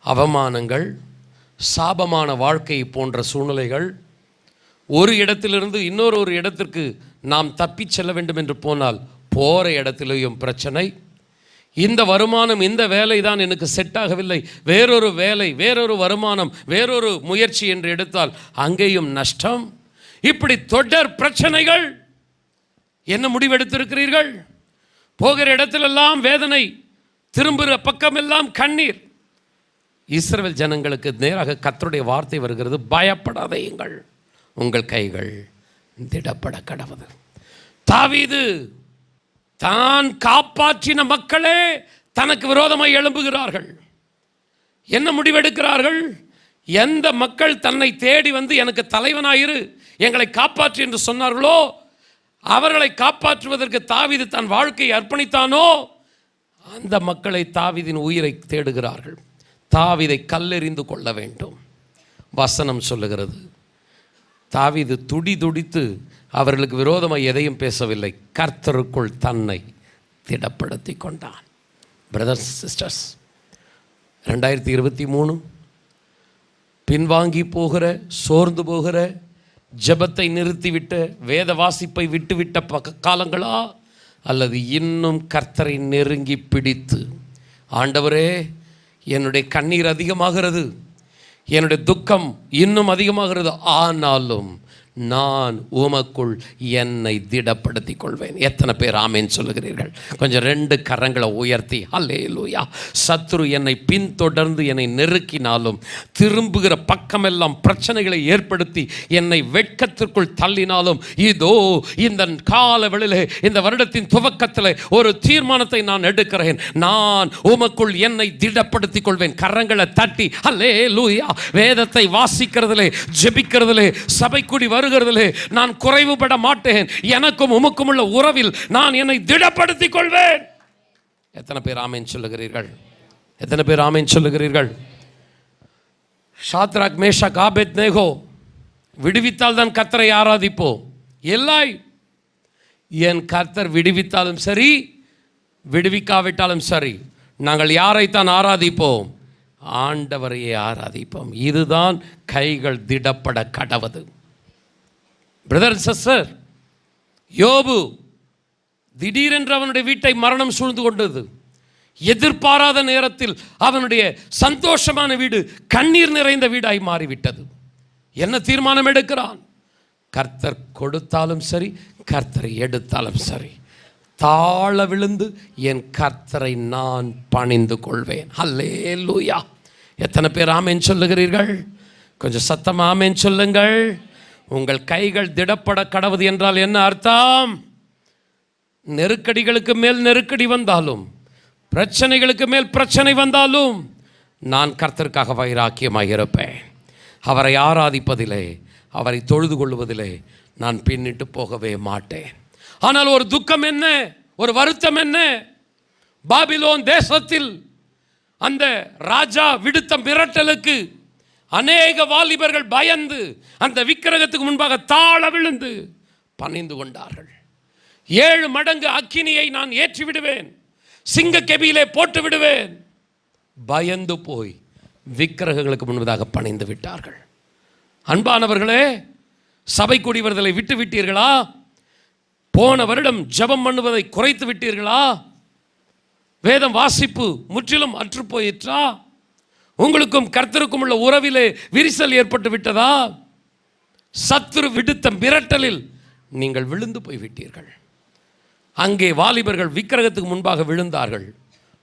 அவமானங்கள், சாபமான வாழ்க்கை போன்ற சூழ்நிலைகள், ஒரு இடத்திலிருந்து இன்னொரு இடத்திற்கு நாம் தப்பிச் செல்ல வேண்டும் என்று போனால் போகிற இடத்திலேயும் பிரச்சனை, இந்த வருமானம், இந்த வேலை தான் எனக்கு செட் ஆகவில்லை, வேறொரு வேலை, வேறொரு வருமானம், வேறொரு முயற்சி என்று எடுத்தால் அங்கேயும் நஷ்டம். இப்படி தொடர் பிரச்சனைகள். என்ன முடிவெடுத்திருக்கிறீர்கள்? போகிற இடத்திலெல்லாம் வேதனை, திரும்புகிற பக்கமெல்லாம் கண்ணீர். இஸ்ரவேல் ஜனங்களுக்கு நேராக கர்த்தருடைய வார்த்தை வருகிறது, பயப்படாதேயுங்கள், உங்கள் கைகள் திடப்பட கடவுது. தாவீது தான் காப்பாற்றின மக்களே தனக்கு விரோதமாய் எழும்புகிறார்கள். என்ன முடிவெடுக்கிறார்கள்? எந்த மக்கள் தன்னை தேடி வந்து எனக்கு தலைவனாயிரு, எங்களை காப்பாற்று என்று சொன்னார்களோ, அவர்களை காப்பாற்றுவதற்கு தாவீது தன் வாழ்க்கையை அர்ப்பணித்தானோ, அந்த மக்களை தாவீதின் உயிரை தேடுகிறார்கள். தாவீதை கல்லெறிந்து கொள்ள வேண்டும். வசனம் சொல்லுகிறது, தாவீது துடி துடித்து அவர்களுக்கு விரோதமாக எதையும் பேசவில்லை, கர்த்தருக்குள் தன்னை திடப்படுத்தி கொண்டான். பிரதர்ஸ் சிஸ்டர்ஸ், 2023 பின்வாங்கி போகிற, சோர்ந்து போகிற, ஜெபத்தை நிறுத்திவிட்ட, வேத வாசிப்பை விட்டுவிட்ட காலங்களா, அல்லது இன்னும் கர்த்தரை நெருங்கி பிடித்து, ஆண்டவரே என்னுடைய கண்ணீர் அதிகமாகிறது, என்னுடைய துக்கம் இன்னும் அதிகமாகிறது, ஆனாலும் நான் உமக்குள் என்னை திடப்படுத்திக் கொள்வேன். எத்தனை பேர் ஆமேன் சொல்லுகிறீர்கள்? கொஞ்சம் 2 கரங்களை உயர்த்தி அல்லேலூயா. சத்துரு என்னை பின்தொடர்ந்து என்னை நெருக்கினாலும், திரும்புகிற பக்கமெல்லாம் பிரச்சனைகளை ஏற்படுத்தி என்னை வெட்கத்திற்குள் தள்ளினாலும், இதோ இந்த காலவெளியிலே, இந்த வருடத்தின் துவக்கத்தில் ஒரு தீர்மானத்தை நான் எடுக்கிறேன், நான் உமக்குள் என்னை திடப்படுத்திக் கொள்வேன். கரங்களை தட்டி அல்லேலூயா. வேதத்தை வாசிக்கிறதிலே, ஜெபிக்கிறதிலே, சபைக்குடி வருகிறதிலே நான் குறைவுபட மாட்டேன். எனக்கும் உமக்கும் உள்ள உறவில் நான் என்னை திடப்படுத்திக் கொள்வேன். எத்தனை பேர் ஆமேன் சொல்லுகிறீர்கள்? எத்தனை பேர் ஆமேன் சொல்லுகிறீர்கள்? ஷாத்ராக், மேஷாக், ஆபேத்நேகோ விடுவித்தால் தான் கர்த்தரை ஆராதிப்போம். எல்லாய் என் கர்த்தர் விடுவித்தாலும் சரி, விடுவிக்காவிட்டாலும் சரி, நாங்கள் யாரைத்தான் ஆராதிப்போம்? ஆண்டவரையே ஆராதிப்போம். இதுதான் கைகள் திடப்பட கடவது. பிரதர் சிஸ்டர், யோபு திடீரென்று அவனுடைய வீட்டை மரணம் சூழ்ந்து கொண்டது. எதிர்பாராத நேரத்தில் அவனுடைய சந்தோஷமான வீடு கண்ணீர் நிறைந்த வீடாய் மாறிவிட்டது. என்ன தீர்மானம் எடுக்கிறான்? கர்த்தர் கொடுத்தாலும் சரி, கர்த்தரை எடுத்தாலும் சரி, தாழ விழுந்து என் கர்த்தரை நான் பணிந்து கொள்வேன். அல்லேலூயா. எத்தனை பேர் ஆமேன் சொல்லுகிறீர்கள்? கொஞ்சம் சத்தம் ஆமேன் சொல்லுங்கள். உங்கள் கைகள் திடப்பட கடவுது என்றால் என்ன அர்த்தம்? நெருக்கடிகளுக்கு மேல் நெருக்கடி வந்தாலும், பிரச்சனைகளுக்கு மேல் பிரச்சனை வந்தாலும், நான் கர்த்தருக்காக வைராக்கியமாக இருப்பேன். அவரை ஆராதிப்பதிலே, அவரை தொழுது கொள்வதிலே நான் பின்னிட்டு போகவே மாட்டேன். ஆனால் ஒரு துக்கம் என்ன, ஒரு வருத்தம் என்ன? பாபிலோன் தேசத்தில் அந்த ராஜா விடுத்த மிரட்டலுக்கு அநேக வாலிபர்கள் பயந்து அந்த விக்கிரகத்துக்கு முன்பாக தாழ விழுந்து பணிந்து கொண்டார்கள். 7 மடங்கு அக்கினியை நான் ஏற்றி விடுவேன், சிங்க கெபியிலே போட்டு விடுவேன். பயந்து போய் விக்கிரகங்களுக்கு முன்பதாக பணிந்து விட்டார்கள். அன்பானவர்களே, சபை கூடி வருதலை விட்டு விட்டீர்களா? போன வருடம் ஜெபம் பண்ணுவதை குறைத்து விட்டீர்களா? வேதம் வாசிப்பு முற்றிலும் அற்று போயிற்றா? உங்களுக்கும் கர்த்தருக்கும் உள்ள உறவிலே விரிசல் ஏற்பட்டு விட்டதா? சத்துரு விடுத்த மிரட்டலில் நீங்கள் விழுந்து போய்விட்டீர்கள். அங்கே வாலிபர்கள் விக்கிரகத்துக்கு முன்பாக விழுந்தார்கள்,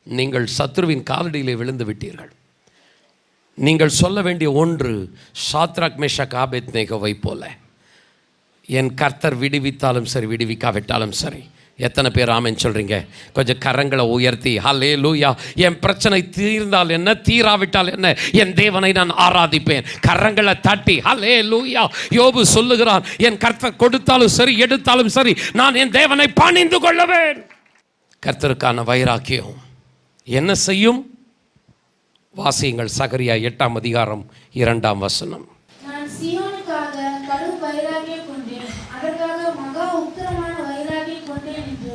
நீங்கள் சத்துருவின் காலடியிலே விழுந்து விட்டீர்கள். நீங்கள் சொல்ல வேண்டிய ஒன்று, ஷாத்ராக், மேஷாக், ஆபேத்நேகோவை போல, என் கர்த்தர் விடுவித்தாலும் சரி, விடுவிக்காவிட்டாலும் சரி. எத்தனை பேர் ஆமென் சொல்கிறீங்க? கொஞ்சம் கரங்களை உயர்த்தி ஹல்லேலூயா. என் பிரச்சனை தீர்ந்தால் என்ன, தீராவிட்டால் என்ன, என் தேவனை நான் ஆராதிப்பேன். கரங்களை தட்டி ஹல்லேலூயா. யோபு சொல்லுகிறான், என் கர்த்தர் கொடுத்தாலும் சரி, எடுத்தாலும் சரி, நான் என் தேவனை பணிந்து கொள்ளுவேன். கர்த்தருக்கான வைராக்கியம் என்ன செய்யும்? வாசியுங்கள், சகரியா 8ஆம் அதிகாரம் 2ஆம் வசனம். நான் சீயோனுக்காக கடும் வைராகியம் கொண்டேன், அதற்காக மகா உக்கிரமான வைராகியம் கொண்டேன் என்று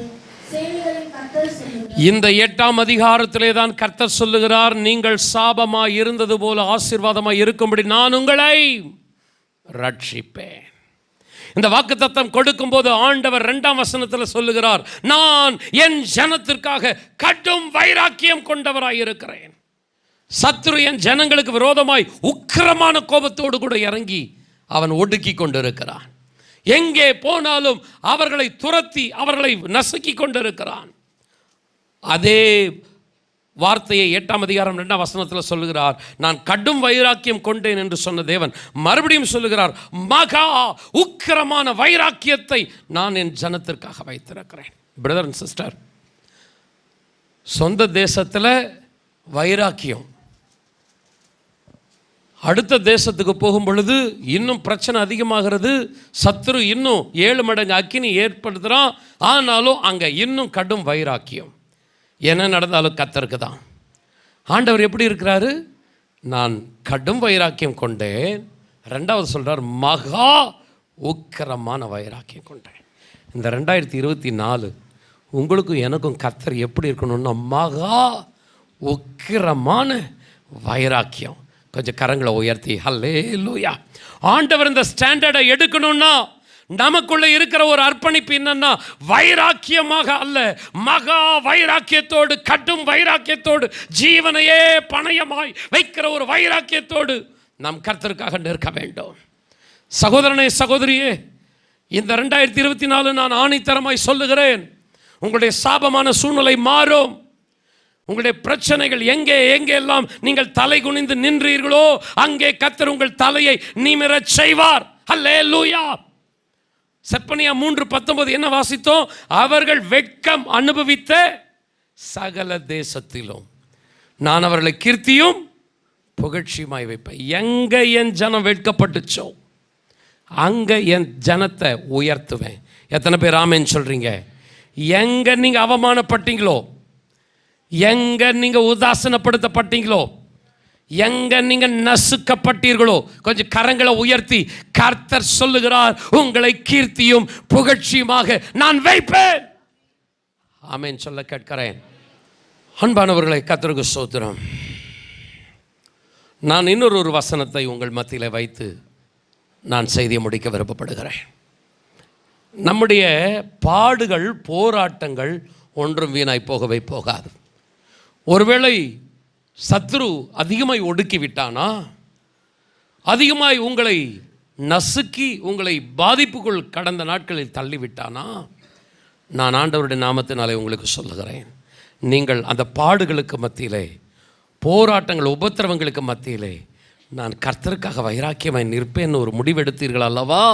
சேனைகளின் கர்த்தர் சொல்லுகிறார். இந்த 8ஆம் அதிகாரத்திலே தான் கர்த்தர் சொல்லுகிறார், நீங்கள் சாபமாய் இருந்தது போல ஆசீர்வாதமாய் இருக்கும்படி நான் உங்களை ரட்சிப்பேன். இந்த வாக்குத்தத்தம் கொடுக்கும்போது ஆண்டவர் 2ஆம் வசனத்தில் சொல்லுகிறார், நான் என் ஜனத்திற்காக கடும் வைராக்கியம் கொண்டவராய் இருக்கிறேன். சத்துரு என் ஜனங்களுக்கு விரோதமாய் உக்கிரமான கோபத்தோடு கூட இறங்கி அவன் ஒடுக்கி கொண்டிருக்கிறான். எங்கே போனாலும் அவர்களை துரத்தி அவர்களை நசுக்கி கொண்டிருக்கிறான். அதே வார்த்தையை 8ஆம் அதிகாரம் 2ஆம் வசனத்தில் சொல்லுகிறார், நான் கடும் வைராக்கியம் கொண்டேன் என்று சொன்ன தேவன் மறுபடியும் சொல்லுகிறார், மகா உக்கிரமான வைராக்கியத்தை நான் என் ஜனத்திற்காக வைத்திருக்கிறேன். பிரதர் அண்ட் சிஸ்டர், சொந்த தேசத்தில் வைராக்கியம், அடுத்த தேசத்துக்கு போகும் பொழுது இன்னும் பிரச்சனை அதிகமாகிறது. சத்துரு இன்னும் 7 மடங்கு அக்கினி ஏற்படுத்துகிறான். ஆனாலும் அங்கே இன்னும் கடும் வைராக்கியம். என்ன நடந்தாலும் கர்த்தருக்கு தான். ஆண்டவர் எப்படி இருக்கிறாரு? நான் கடும் வைராக்கியம் கொண்டேன். 2வது சொல்கிறார், மகா உக்கிரமான வைராக்கியம் கொண்டேன். இந்த 2024 உங்களுக்கும் எனக்கும் கர்த்தர் எப்படி இருக்கணும்னா மகா உக்கிரமான வைராக்கியம். கொஞ்சம் கரங்களை உயர்த்தி ஹல்லேலூயா. ஆண்டவர் இந்த ஸ்டாண்டர்டை எடுக்கணும்னா நமக்குள்ள இருக்கிற ஒரு அர்ப்பணிப்பு என்னன்னா, வைராக்கியமாக அல்ல, மகா வைராக்கியத்தோடு, கடும் வைராக்கியத்தோடு, ஜீவனையே பணயமாய் வைக்கிற ஒரு வைராக்கியத்தோடு நாம் கர்த்தருக்காக நிற்க வேண்டும். சகோதரனே, சகோதரியே, இந்த 2024 நான் ஆணித்தரமாய் சொல்லுகிறேன், உங்களுடைய சாபமான சூழ்நிலை மாறும். உங்களுடைய பிரச்சனைகள் எங்கே எல்லாம் நீங்கள் தலை குனிந்து நின்றீர்களோ அங்கே கர்த்தர் உங்கள் தலையை நிமிரச் செய்வார். ஹல்லேலூயா. செப்பனியா 3:19 என்ன வாசித்தோம்? அவர்கள் வெட்கம் அனுபவித்த சகல தேசத்திலும் நான் அவர்களை கீர்த்தியும் புகழ்ச்சியுமாய் வைப்பேன். எங்க என் ஜனம் வெட்கப்பட்டுச்சோ அங்க என் ஜனத்தை உயர்த்துவேன். எத்தனை பேர் ஆமென் சொல்றீங்க? எங்க நீங்க அவமானப்பட்டீங்களோ, எங்க நீங்க உதாசனப்படுத்தப்பட்டீங்களோ, எங்க நீங்க நசுக்கப்பட்டீர்களோ, கொஞ்சம் கரங்களை உயர்த்தி கர்த்தர் சொல்லுகிறார், உங்களை கீர்த்தியும் புகழ்ச்சியுமாக நான் வைப்பேன். ஆமென் சொல்ல கேட்கிறேன். அன்பானவர்களை, கர்த்தருக்கு ஸ்தோத்திரம். நான் இன்னொரு வசனத்தை உங்கள் மத்தியில் வைத்து நான் செய்தியை முடிக்க விருப்பப்படுகிறேன். நம்முடைய பாடுகள், போராட்டங்கள் ஒன்றும் வீணாய் போகவே போகாது. ஒருவேளை சத்ரு அதிகமாய் ஒடுக்கி விட்டானா, அதிகமாய் உங்களை நசுக்கி உங்களை பாதிப்புக்குள் கடந்த நாட்களில் தள்ளிவிட்டானா, நான் ஆண்டவருடைய நாமத்தினாலே உங்களுக்கு சொல்லுகிறேன், நீங்கள் அந்த பாடுகளுக்கு மத்தியிலே, போராட்டங்கள், உபத்திரவங்களுக்கு மத்தியிலே நான் கர்த்தருக்காக வைராக்கியமாய் நிற்பேன்னு ஒரு முடிவெடுத்தீர்கள் அல்லவா,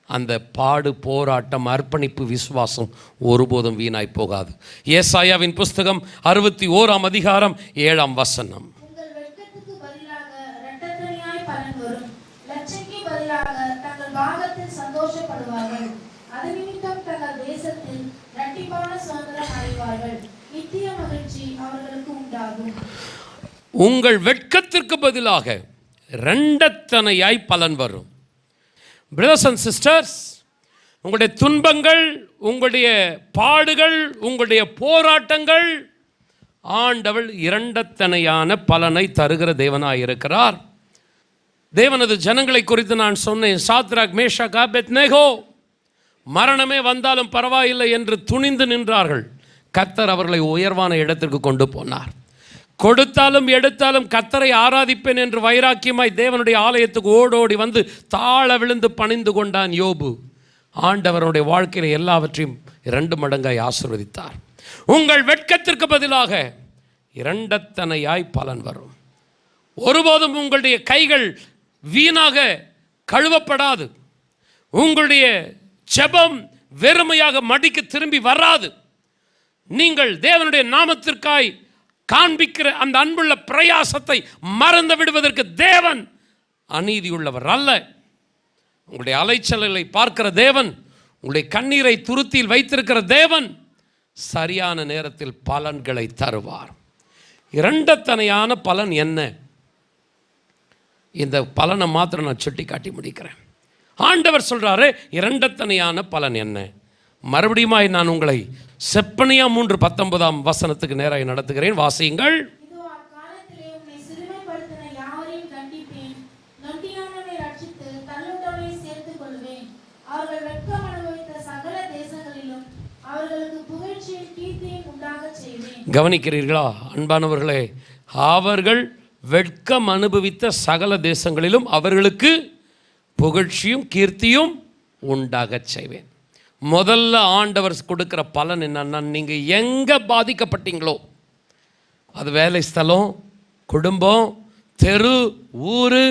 அந்த பாடு, போராட்டம், அர்ப்பணிப்பு, விசுவாசம் ஒருபோதும் வீணாய் போகாது. ஏசாயாவின் புஸ்தகம் 61ஆம் அதிகாரம் 7ஆம் வசனம். உங்கள் வெட்கத்துக்கு பதிலாக இரட்டத்தனையாய் பலன் வரும். லட்சைக்கு பதிலாக தங்கள் பாகத்தில் சந்தோஷப்படுவார்கள். அது நிமித்தம் தங்கள் தேசத்தில் இரட்டிப்பான சுதந்திரம் அடைவார்கள். நித்திய மகிழ்ச்சி அவர்களுக்கு உண்டாகும். உங்கள் வெட்கத்திற்கு பதிலாக இரண்டத்தனையாய் பலன் வரும். பிரதர்ஸ் அண்ட் சிஸ்டர்ஸ், உங்களுடைய துன்பங்கள், உங்களுடைய பாடுகள், உங்களுடைய போராட்டங்கள், ஆண்டவர் இரண்டத்தனையான பலனை தருகிற தேவனாய் இருக்கிறார். தேவனது ஜனங்களை குறித்து நான் சொன்னேன், சாத்ராக், மேஷாக், ஆபேத்நேகோ மரணமே வந்தாலும் பரவாயில்லை என்று துணிந்து நின்றார்கள். கர்த்தர் அவர்களை உயர்வான இடத்திற்கு கொண்டு போனார். கொடுத்தாலும் எடுத்தாலும் கர்த்தரை ஆராதிப்பேன் என்று வைராக்கியமாய் தேவனுடைய ஆலயத்துக்கு ஓடோடி வந்து தாழ விழுந்து பணிந்து கொண்டான் யோபு. ஆண்டவருடைய வாழ்க்கையில் எல்லாவற்றையும் 2 மடங்காய் ஆசீர்வதித்தார். உங்கள் வெட்கத்திற்கு பதிலாக இரண்டத்தனையாய் பலன் வரும். ஒருபோதும் உங்களுடைய கைகள் வீணாக கழுவப்படாது. உங்களுடைய ஜெபம் வெறுமையாக மடிக்கு திரும்பி வராது. நீங்கள் தேவனுடைய நாமத்திற்காய் காண்பிக்கிற அந்த அன்புள்ள பிரயாசத்தை மறந்து விடுவதற்கு தேவன் அநீதியுள்ளவர் அல்ல. உங்களுடைய அலைச்சல்களை பார்க்கிற தேவன், உங்களுடைய கண்ணீரை துருத்தியில் வைத்திருக்கிற தேவன் சரியான நேரத்தில் பலன்களை தருவார். இரண்டத்தனையான பலன் என்ன? இந்த பலனை மாத்திரம் நான் சுட்டி காட்டி முடிக்கிறேன். ஆண்டவர் சொல்றாரு, இரண்டத்தனையான பலன் என்ன? மறுபடியும் நான் உங்களை செப்பனியா 3:19 வசனத்துக்கு நேராக நடத்துகிறேன். வாசியுங்கள். தாங்கள் வெட்கம் அனுபவித்த சகல தேசங்களிலும் அவர்களுக்கு புகழ்ச்சியும் கீர்த்தியும் உண்டாகச் செய்வேன். கவனிக்கிறீர்களா அன்பானவர்களே? அவர்கள் வெட்கம் அனுபவித்த சகல தேசங்களிலும் அவர்களுக்கு புகழ்ச்சியும் கீர்த்தியும் உண்டாகச் செய்வேன். முதல்ல ஆண்டவர் கொடுக்குற பலன் என்னன்னா, நீங்கள் எங்கே பாதிக்கப்பட்டீங்களோ, அது வேலை ஸ்தலம், குடும்பம், தெரு, ஊர்,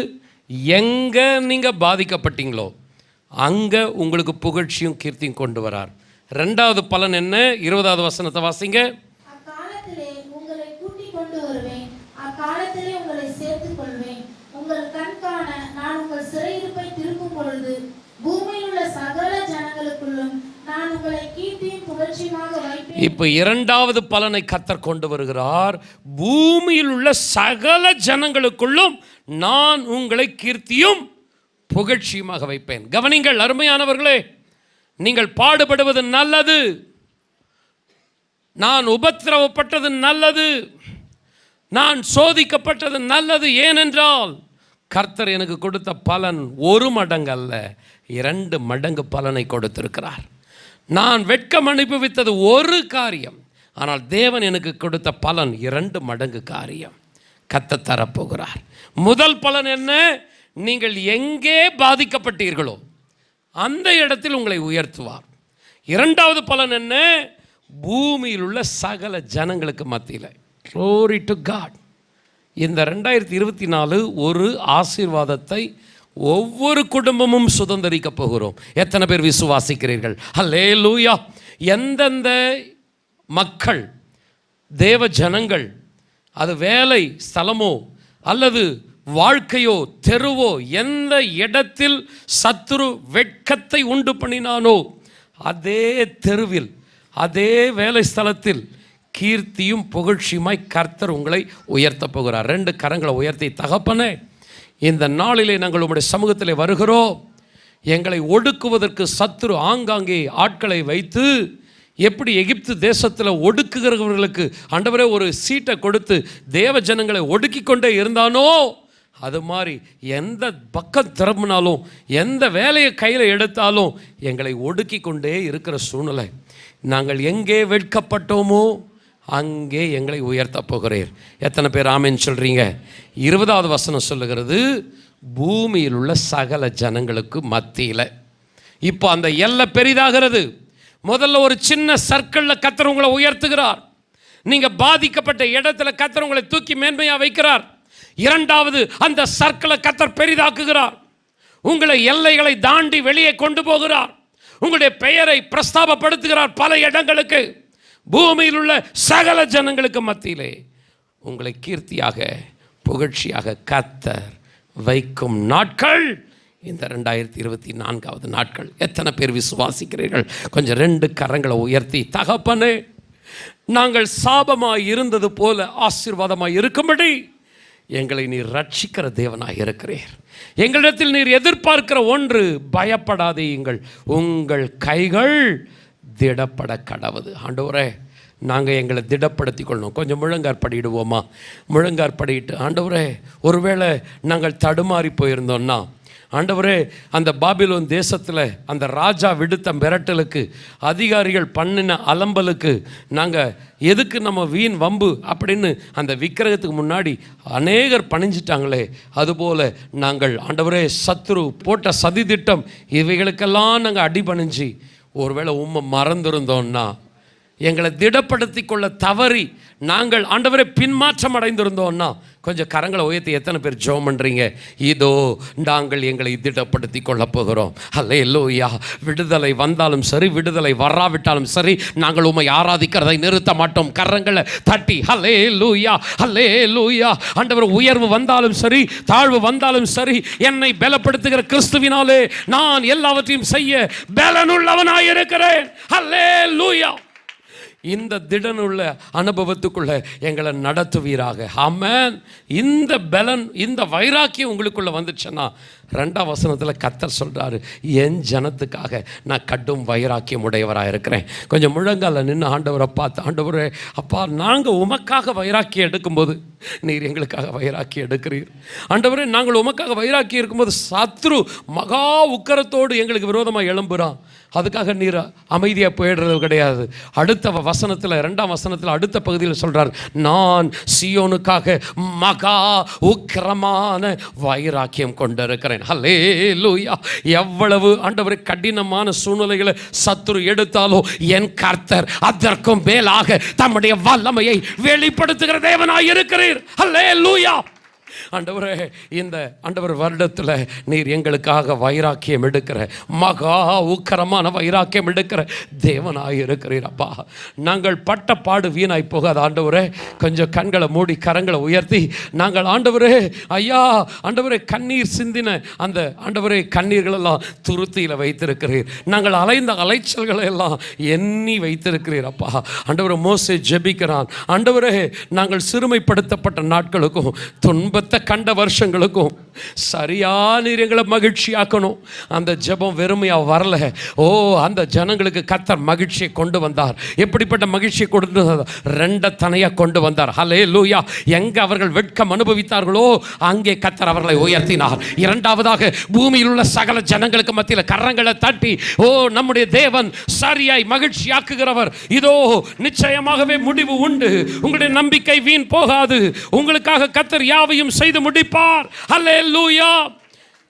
எங்கே நீங்கள் பாதிக்கப்பட்டீங்களோ அங்கே உங்களுக்கு புகழ்ச்சியும் கீர்த்தியும் கொண்டு வரார். ரெண்டாவது பலன் என்ன? 20வது வசனத்தை வாசிங்க. அக்காலத்திலே உங்களை கூட்டிக் கொண்டு வருவேன், அக்காலத்திலே உங்களை சேர்த்துக் கொள்வேன். உங்கள் கண் காண நான் உங்கள் சிறையிருப்பை திருப்பும் பொழுது பூமியில் உள்ள சகல ஜனங்களுக்குள்ளும் நான் உங்களை கீர்த்தியும் புகழ்ச்சியுமாக வைப்பேன். இப்போ இரண்டாவது பலனை கர்த்தர் கொண்டு வருகிறார். பூமியில் உள்ள சகல ஜனங்களுக்குள்ளும் நான் உங்களை கீர்த்தியும் புகழ்ச்சியுமாக வைப்பேன். கவனிங்கள் அருமையானவர்களே, நீங்கள் பாடுபடுவது நல்லது, நான் உபத்திரவப்பட்டது நல்லது, நான் சோதிக்கப்பட்டது நல்லது. ஏனென்றால் கர்த்தர் எனக்கு கொடுத்த பலன் 1 மடங்கு அல்ல, 2 மடங்கு பலனை கொடுத்திருக்கிறார். நான் வெட்கம் அனுபவித்தது ஒரு காரியம், ஆனால் தேவன் எனக்கு கொடுத்த பலன் 2 மடங்கு காரியம் கர்த்தர் தரப்போகிறார். முதல் பலன் என்ன? நீங்கள் எங்கே பாதிக்கப்பட்டீர்களோ அந்த இடத்தில் உங்களை உயர்த்துவார். இரண்டாவது பலன் என்ன? பூமியில் உள்ள சகல ஜனங்களுக்கு மத்தியில். Glory to God. இந்த 2024 ஒரு ஆசீர்வாதத்தை ஒவ்வொரு குடும்பமும் சுதந்திரிக்க போகிறோம். எத்தனை பேர் விசுவாசிக்கிறீர்கள்? அல்லேலூயா. எந்தெந்த மக்கள், தேவ ஜனங்கள், அது வேலை ஸ்தலமோ அல்லது வாழ்க்கையோ தெருவோ, எந்த இடத்தில் சத்துரு வெட்கத்தை உண்டு பண்ணினானோ அதே தெருவில், அதே வேலை ஸ்தலத்தில் கீர்த்தியும் புகழ்ச்சியுமாய் கர்த்தர் உங்களை உயர்த்த போகிறார். 2 கரங்களை உயர்த்தி, தகப்பனே, இந்த நாளிலே நாங்கள் உம்முடைய சமூகத்தில் வருகிறோம். எங்களை ஒடுக்குவதற்கு சத்துரு ஆங்காங்கே ஆட்களை வைத்து, எப்படி எகிப்து தேசத்தில் ஒடுக்குகிறவர்களுக்கு ஆண்டவரே ஒரு சீட்டை கொடுத்து தேவ ஜனங்களை ஒடுக்கி கொண்டே இருந்தானோ, அது மாதிரி எந்த பக்கம் திரும்பினாலும், எந்த வேலையை கையில் எடுத்தாலும் எங்களை ஒடுக்கி கொண்டே இருக்கிற சூழ்நிலை. நாங்கள் எங்கே வெட்கப்பட்டோமோ அங்கே எங்களை உயர்த்த போகிறீர். எத்தனை பேர் ஆமென் சொல்கிறீங்க? 20வது வசனம் சொல்லுகிறது, பூமியில் உள்ள சகல ஜனங்களுக்கு மத்தியில். இப்போ அந்த எல்லை பெரிதாகிறது. முதல்ல ஒரு சின்ன சர்க்கிளில் கர்த்தர் உங்களை உயர்த்துகிறார். நீங்கள் பாதிக்கப்பட்ட இடத்துல கர்த்தர் உங்களை தூக்கி மேன்மையாக வைக்கிறார். இரண்டாவது, அந்த சர்க்கிளை கர்த்தர் பெரிதாக்குகிறார். உங்களை எல்லைகளை தாண்டி வெளியே கொண்டு போகிறார். உங்களுடைய பெயரை பிரஸ்தாபப்படுத்துகிறார் பல இடங்களுக்கு. பூமியில் உள்ள சகல ஜனங்களுக்கு மத்தியிலே உங்களை கீர்த்தியாக புகழ்ச்சியாக கர்த்தர் வைக்கும் நாட்கள் இந்த 2024வது நாட்கள். எத்தனை பேர் விசுவாசிக்கிறீர்கள்? கொஞ்சம் 2 கரங்களை உயர்த்தி, தகப்பனே, நாங்கள் சாபமாய் இருந்தது போல ஆசீர்வாதமாய் இருக்கும்படி எங்களை நீர் ரட்சிக்கிற தேவனாக இருக்கிறீர். எங்களிடத்தில் நீர் எதிர்பார்க்கிற ஒன்று, பயப்படாதீங்கள், உங்கள் கைகள் திடப்பட கடவுது. ஆண்டவரே, நாங்கள் எங்களை திடப்படுத்தி கொள்ளணும். கொஞ்சம் முழங்காற்படிடுவோமா? முழங்காற்படிட்டு, ஆண்டவரே, ஒருவேளை நாங்கள் தடுமாறி போயிருந்தோம்னா, ஆண்டவரே, அந்த பாபிலோன் தேசத்தில் அந்த ராஜா விடுத்த மிரட்டலுக்கு, அதிகாரிகள் பண்ணின அலம்பலுக்கு நாங்கள் எதுக்கு நம்ம வீண் வம்பு அப்படின்னு அந்த விக்கிரகத்துக்கு முன்னாடி அநேகர் பணிஞ்சிட்டாங்களே, அதுபோல் நாங்கள் ஆண்டவரே சத்துரு போட்ட சதி திட்டம் இவைகளுக்கெல்லாம் நாங்கள் அடிபணிஞ்சு ஒருவேளை உம்மை மறந்திருந்தோம்னா, எங்களை திடப்படுத்தி கொள்ள தவறி நாங்கள் ஆண்டவரை பின்மாற்றம் அடைந்திருந்தோம்னா, கொஞ்சம் கரங்களை உயர்த்தி எத்தனை பேர் ஜெபம் பண்ணுறீங்க? இதோ நாங்கள் எங்களை திடப்படுத்தி கொள்ள போகிறோம். அல்லேலூயா. விடுதலை வந்தாலும் சரி, விடுதலை வராவிட்டாலும் சரி, நாங்கள் உம்மை ஆராதிக்கிறதை நிறுத்த மாட்டோம். கரங்களை தட்டி அல்லேலூயா, அல்லேலூயா. ஆண்டவர், உயர்வு வந்தாலும் சரி, தாழ்வு வந்தாலும் சரி, என்னை பலப்படுத்துகிற கிறிஸ்துவினாலே நான் எல்லாவற்றையும் செய்ய பலனுள்ளவனாயிருக்கிறேன். அல்லேலூயா. இந்த திடனுள்ள அனுபவத்துக்குள்ள எங்களை நடத்துவீராக. ஆமென். இந்த பலன், இந்த வைராக்கியம் உங்களுக்குள்ள வந்துச்சுன்னா 2ஆம் வசனத்தில் கர்த்தர் சொல்றாரு, என் ஜனத்துக்காக நான் கடும் வைராக்கியம் உடையவராக இருக்கிறேன். கொஞ்சம் முழங்கால நின்று ஆண்டவரை பார்த்து, ஆண்டவரே அப்பா, நாங்கள் உமக்காக வைராக்கியம் எடுக்கும்போது நீர் எங்களுக்காக வைராக்கியம் எடுக்கிறீர். ஆண்டவரே, நாங்கள் உமக்காக வைராக்கியம் இருக்கும்போது சத்ரு மகா உக்கரத்தோடு எங்களுக்கு விரோதமாக எழும்புறான். அதுக்காக நீர் அமைதியாக போயிடுறது கிடையாது. அடுத்த வசனத்தில், 2ஆம் வசனத்தில் அடுத்த பகுதியில் சொல்கிறார், நான் சியோனுக்காக மகா உக்கிரமான வைராக்கியம் கொண்டிருக்கிறேன். ஹல்லேலூயா. எவ்வளவு ஆண்டவரே கடினமான சூழ்நிலைகளை சத்துரு எடுத்தாலோ என் கர்த்தர் அதற்கும் மேலாக தம்முடைய வல்லமையை வெளிப்படுத்துகிற தேவனாய் இருக்கிறீர். ஹல்லேலூயா. ஆண்டவரே, இந்த ஆண்டவர் வருடத்தில் நீர் எங்களுக்காக வைராக்கியம் எடுக்கிற, மகா உக்கரமான வைராக்கியம் எடுக்கிற தேவனாய் இருக்கிறீர். அப்பா, நாங்கள் பட்ட பாடு வீணாய் போகாது. ஆண்டவரே, கொஞ்சம் கண்களை மூடி கரங்களை உயர்த்தி, நாங்கள் ஆண்டவரே ஐயா, ஆண்டவரே கண்ணீர் சிந்தின அந்த ஆண்டவரே கண்ணீர்களெல்லாம் துருத்தியில் வைத்திருக்கிறீர். நாங்கள் அலைந்த அலைச்சல்களை எல்லாம் எண்ணி வைத்திருக்கிறீர். அப்பா, ஆண்டவரே மோசே ஜெபிக்கிறான், ஆண்டவரே நாங்கள் சிறுமைப்படுத்தப்பட்ட நாட்களுக்கும் துன்பத்தை கண்ட வருஷங்களுக்கும் சரியா நீர் எங்களை மகிழ்ச்சியாக்கணும். அந்த ஜெபம் வெறுமையாக வரல. ஓ, அந்த ஜனங்களுக்கு கர்த்தர் மகிழ்ச்சியை கொண்டு வந்தார். எப்படிப்பட்ட மகிழ்ச்சியை கொண்டு வந்தார்? 2 தனையாக கொண்டு வந்தார். ஹல்லேலூயா. எங்கே அவர்கள் வெட்கம் அனுபவித்தார்களோ அங்கே கர்த்தர் அவர்களை உயர்த்தினார். 2ஆவதாக, பூமியில் உள்ள சகல ஜனங்களுக்கு மத்தியில் கரங்களை தட்டி, ஓ நம்முடைய தேவன் சரியாய் மகிழ்ச்சியாக்குகிறவர், இதோ நிச்சயமாகவே முடிவு உண்டு, உங்களுடைய நம்பிக்கை வீண் போகாது, உங்களுக்காக கர்த்தர் யாவையும் செய்து முடிப்பார். ஹல்லேலூயா.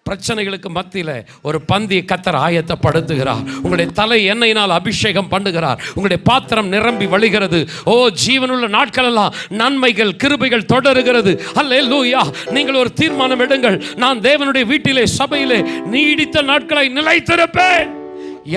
பிரச்சனைகளுக்கு மத்தியில் ஒரு பந்தியை கர்த்தர் ஆயத்தப்படுத்துகிறார். உங்களுடைய தலை எண்ணெயினால் அபிஷேகம் பண்ணுகிறார். உங்களுடைய பாத்திரம் நிரம்பி வழிகிறது. ஓ, ஜீவனுள்ள நாட்களெல்லாம் நன்மைகள் கிருபைகள் தொடருகிறது. ஹல்லேலூயா. நீங்கள் ஒரு தீர்மானம் எடுங்கள், நான் தேவனுடைய வீட்டிலே சபையிலே நீடித்த நாட்களை நிலைத்திருப்பேன்.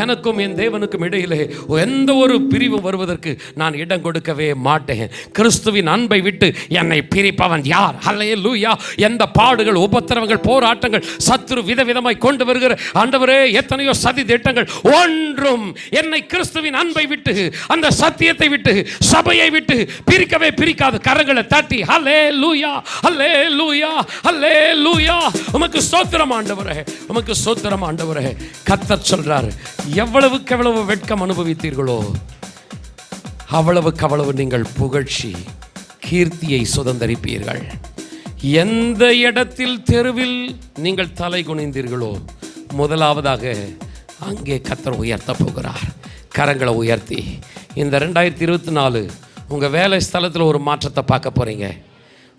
எனக்கும் என் தேவனுக்கும் இடையிலே எந்த ஒரு பிரிவும் வருவதற்கு நான் இடம் கொடுக்கவே மாட்டேன். கிறிஸ்துவின் அன்பை விட்டு என்னை பிரிப்பவன் யார்? ஹல்லேலூயா. எந்த பாடுகள், உபத்திரவங்கள், போராட்டங்கள், சத்துரு விதவிதமாய் கொண்டு வருகிற ஆண்டவரே எத்தனையோ சதி திட்டங்கள், ஒன்றும் என்னை கிறிஸ்துவின் அன்பை விட்டு, அந்த சத்தியத்தை விட்டு, சபையை விட்டு பிரிக்கவே பிரிக்காது. கரங்களை தட்டி ஹல்லேலூயா, ஹல்லேலூயா, ஹல்லேலூயா. உமக்கு ஸ்தோத்திரம் ஆண்டவரே, உமக்கு ஸ்தோத்திரம் ஆண்டவரே. கர்த்தர் சொல்றாரு, எவ்வளவுக்கு எவ்வளவு வெட்கம் அனுபவித்தீர்களோ அவ்வளவுக்கு அவ்வளவு நீங்கள் புகழ்ச்சி கீர்த்தியை சுதந்தரிப்பீர்கள். எந்த இடத்தில் தெருவில் நீங்கள் தலை குனிந்தீர்களோ முதலாவதாக அங்கே கர்த்தர் உயர்த்த போகிறார். கரங்களை உயர்த்தி இந்த 2024 உங்கள் வேலை ஸ்தலத்தில் ஒரு மாற்றத்தை பார்க்க போகிறீங்க.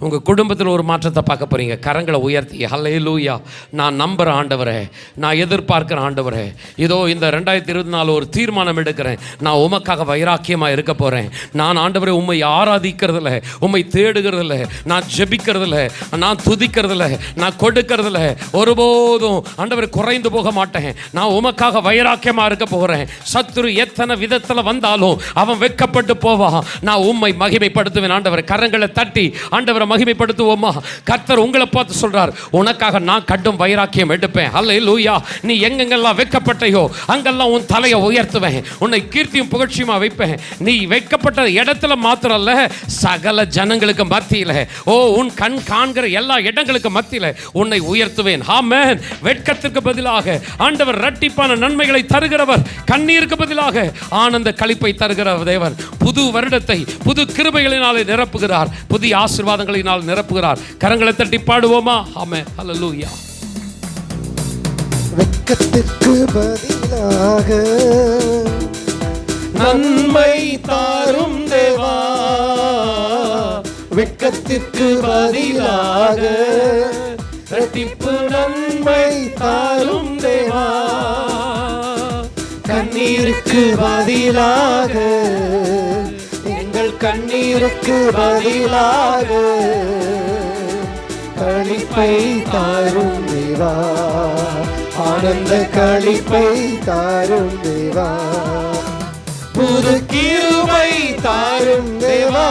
உங்கள் குடும்பத்தில் ஒரு மாற்றத்தை பார்க்க போகிறீங்க. கரங்களை உயர்த்தி ஹல்லேலூயா. நான் நம்புகிற ஆண்டவரே, நான் எதிர்பார்க்குற ஆண்டவரே, இதோ இந்த 2024 ஒரு தீர்மானம் எடுக்கிறேன். நான் உமக்காக வைராக்கியமாக இருக்க போகிறேன். நான் ஆண்டவரே உம்மை ஆராதிக்கிறதில்ல, உம்மை தேடுகிறதில்ல, நான் ஜெபிக்கிறதில்ல, நான் துதிக்கிறதில்ல, நான் கொடுக்கறதில்ல, ஒருபோதும் ஆண்டவரே குறைந்து போக மாட்டேன். நான் உமக்காக வைராக்கியமாக இருக்க போகிறேன். சத்துரு எத்தனை விதத்தில் வந்தாலும் அவன் வெட்கப்பட்டு போவான். நான் உம்மை மகிமைப்படுத்துவேன். ஆண்டவரே, கரங்களை தட்டி ஆண்டவரை மகிமைப்படுத்துவோமா? கர்த்தர் உங்களை பார்த்து சொல்றார், உனக்காக நான் கடும் வைராக்கியம் எடுப்பேன். ஹல்லேலூயா. நீ எங்கெங்கெல்லாம் வெட்கப்பட்டையோ அங்கெல்லாம் உன் தலையை உயர்த்துவேன். உன்னை கீர்த்தியும் புகழ்ச்சியுமா வைப்பேன். நீ வெட்கப்பட்ட இடத்துல மாத்திரம் அல்ல, சகல ஜனங்களுக்கு மத்தியில், ஓ உன் கண் காண்கிற எல்லா இடங்களுக்கு மத்தியில் உன்னை உயர்த்துவேன். ஆமென். வெட்கத்திற்கு பதிலாக ஆண்டவர் இரட்டிப்பான நன்மைகளை தருகிறவர். கண்ணீருக்கு பதிலாக ஆனந்த களிப்பை தருகிற தேவன். புது வருடத்தை புது கிருபைகளினாலே நிரப்புகிறார். புதிய ஆசீர்வாதங்களினால் நிரப்புகிறார். கரங்களை தட்டி பாடுவோமா? ஆமென். ஹல்லேலூயா. வெட்கத்திற்கு பதிலாக நன்மை தாரும் தேவா, வெட்கத்திற்கு பதிலாக இரட்டிப்பு நன்மை தாரும் தேவா, கண்ணீருக்கு பதிலாக, எங்கள் கண்ணீருக்கு பதிலாக களிப்பை தாரும் தேவா, ஆனந்த களிப்பை தாரும் தேவா, புது கிருபை தாரும் தேவா,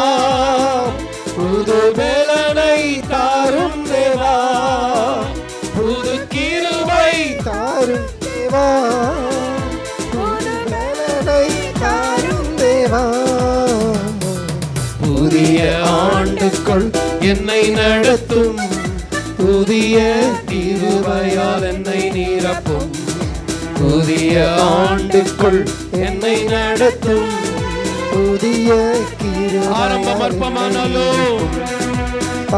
புது பலனை தாரும் தேவா, புது கிருபை தாரும் தேவா, புது பலனை தாரும் தேவா. என்னை நடத்தும், புதிய கிருபையால் என்னை நிரப்பும், புதிய ஆண்டுக்குள் என்னை நடத்தும், புதிய ஆரம்பம் அற்பமானாலும்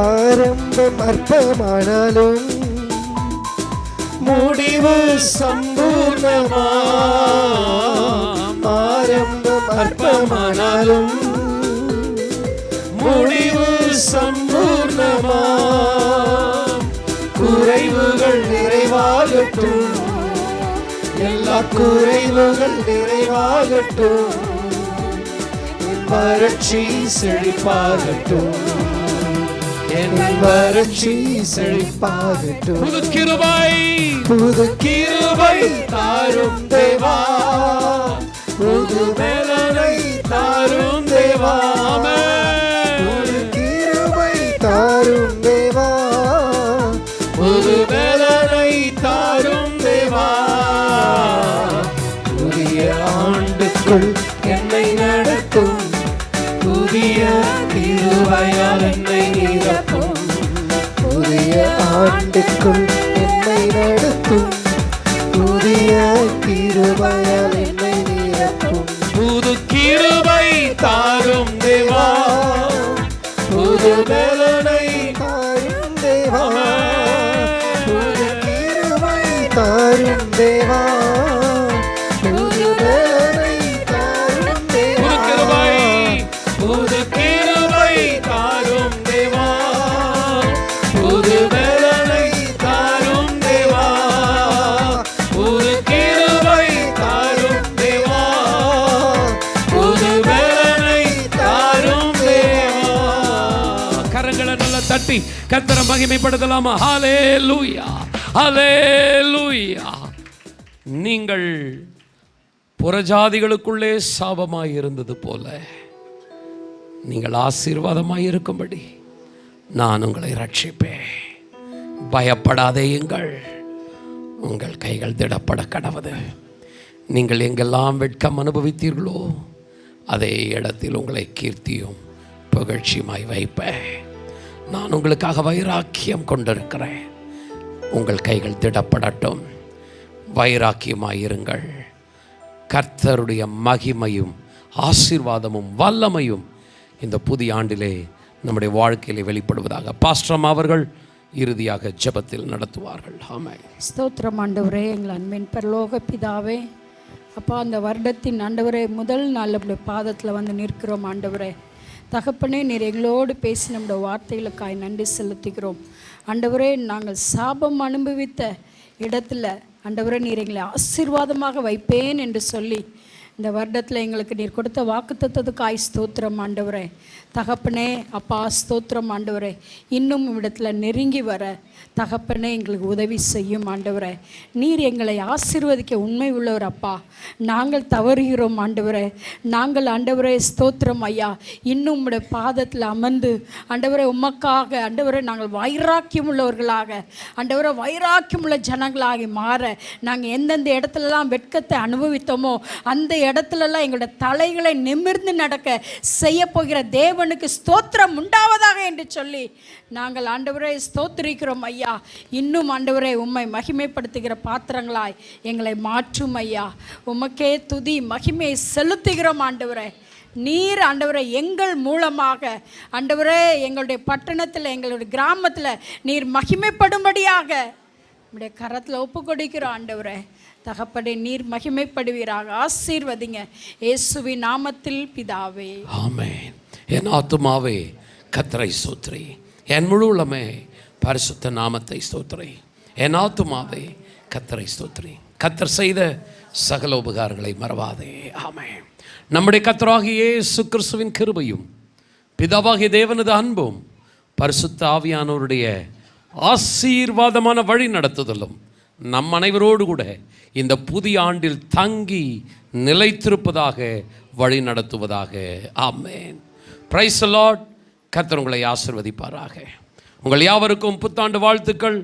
ஆரம்பம் அற்பமானாலும் முடிவு சம்பூர்ணமா. ஆரம்பம் அற்பமானாலும் முடிவு சம்பூர்ணமா. குறைவுகள் நிறைவாகட்டும், எல்லா குறைவுகள் நிறைவாகட்டும், வறட்சி செழிப்பாகட்டும், என் வறட்சி செழிப்பாகட்டும். புது கிருபை, புது கிருபை தாரும் தேவா, புது பலனை தாரும் தேவா, புது கிருபை தாரும் தேவா, புது பலனை தாரும் தேவா. புதிய ஆண்டுக்குள் என்னை நடத்தும், புதிய கிருபையால் என்னை நிரப்பும், புதிய ஆண்டுக்குள் என்னை நடத்தும், புதிய கிருபையால் என்னை நிரப்பும். புது கிருபை தாரும் தேவா, புது பலனை தாரும் தேவா, புது கிருபை தாரும் தேவா, புது பலனை தாரும் தேவா. புது கிருபை தாரும் தேவா, புது பலனை தாரும் தேவா, புது கிருபை தாரும் தேவா, புது பலனை தாரும் தேவா. கரங்களை நல்லா தட்டி கர்த்தரை மகிமைப்படுத்தலாமா? ஹல்லேலூயா, ஹல்லேலூயா. நீங்கள் புறஜாதிகளுக்குள்ளே சாபமாய் இருந்தது போல நீங்கள் ஆசீர்வாதமாய் இருக்கும்படி நான் உங்களை ரட்சிப்பேன். பயப்படாதேயுங்கள், உங்கள் கைகள் திடப்பட கடவது. நீங்கள் எங்கெல்லாம் வெட்கம் அனுபவித்தீர்களோ அதே இடத்தில் உங்களை கீர்த்தியும் புகழ்ச்சியுமாய் வைப்பேன். நான் உங்களுக்காக வைராக்கியம் கொண்டிருக்கிறேன். உங்கள் கைகள் திடப்படட்டும், வைராக்கியமாயிருங்கள். கர்த்தருடைய மகிமையும் ஆசீர்வாதமும் வல்லமையும் இந்த புதிய ஆண்டிலே நம்முடைய வாழ்க்கையிலே வெளிப்படுவதாக பாஸ்டர் அவர்கள் இறுதியாக ஜெபத்தில் நடத்துவார்கள். ஆமென். ஸ்தோத்திரம் ஆண்டவரே, எங்கள் அன்பின் பரலோக பிதாவே, அப்பா அந்த வருடத்தின் ஆண்டவரே முதல் நாள் நம்முடைய பாதத்தில் வந்து நிற்கிறோம் ஆண்டவரே. தகப்பனே, நீர் எங்களோடு பேசி நம்முடைய வார்த்தைகளுக்காய் நன்றி செலுத்துகிறோம் ஆண்டவரே. நாங்கள் சாபம் அனுபவித்த இடத்துல ஆண்டவரே நீர் எங்களை ஆசீர்வாதமாக வைப்பேன் என்று சொல்லி இந்த வருடத்தில் எங்களுக்கு நீர் கொடுத்த வாக்குத்தத்தத்துக்காய் ஸ்தோத்திரம் ஆண்டவரே. தகப்பனே அப்பா ஸ்தோத்திரம் ஆண்டவரே. இன்னும் இடத்துல நெருங்கி வர தகப்பனே எங்களுக்கு உதவி செய்யும் ஆண்டவரே. நீர் எங்களை ஆசீர்வதிக்க உண்மை உள்ளவர் அப்பா. நாங்கள் தவறுகிறோம் ஆண்டவரே. நாங்கள் ஆண்டவரே ஸ்தோத்திரம் ஐயா இன்னும் உம்முடைய பாதத்தில் அமர்ந்து ஆண்டவரே உமக்காக ஆண்டவரே நாங்கள் வைராக்கியம் உள்ளவர்களாக ஆண்டவரே வைராக்கியம் உள்ள ஜனங்களாகி மாற நாங்கள் எந்தெந்த இடத்துலலாம் வெட்கத்தை அனுபவித்தோமோ அந்த இடத்துலலாம் எங்களுடைய தலைகளை நிமிர்ந்து நடக்க செய்ய போகிற தேவனுக்கு ஸ்தோத்திரம் உண்டாவதாக என்று சொல்லி நாங்கள் ஆண்டவரே ஸ்தோத்திரிக்கிறோம் ஐயா. இன்னும் ஆண்டவரே உம்மை மகிமைப்படுத்துகிற பாத்திரங்களாய் எங்களை மாற்றும் ஐயா. உமக்கே துதி மகிமையை செலுத்துகிறோம் ஆண்டவரே. நீர் ஆண்டவரே எங்கள் மூலமாக ஆண்டவரே எங்களுடைய பட்டணத்தில் எங்களுடைய கிராமத்தில் நீர் மகிமைப்படும்படியாக நம்முடைய கரத்தில் ஒப்பு கொடுக்கிறோம் ஆண்டவரே. தகப்படே நீர் மகிமைப்படுவீராக. ஆசீர்வதிங்க இயேசுவின் நாமத்தில் பிதாவே, ஆமென். என் ஆத்துமாவே கர்த்தரை ஸ்தோத்திரி, என் முழு உள்ளமே பரிசுத்த நாமத்தை ஸ்தோத்திரி. என் ஆத்துமாவே கர்த்தரை ஸ்தோத்திரி. கர்த்தர் செய்த சகல உபகாரங்களை மறவாதே. ஆமென். நம்முடைய கர்த்தராகிய இயேசு கிறிஸ்துவின் கிருபையும் பிதாவாகிய தேவனது அன்பும் பரிசுத்த ஆவியானவருடைய ஆசீர்வாதமான வழி நடத்துதலும் நம் அனைவரோடு கூட இந்த புதிய ஆண்டில் தங்கி நிலைத்திருப்பதாக வழி நடத்துவதாக. ஆமென். Praise the lord. கர்த்தர் உங்களை ஆசீர்வதிப்பாராக. உங்கள் யாவருக்கும் புத்தாண்டு வாழ்த்துக்கள்.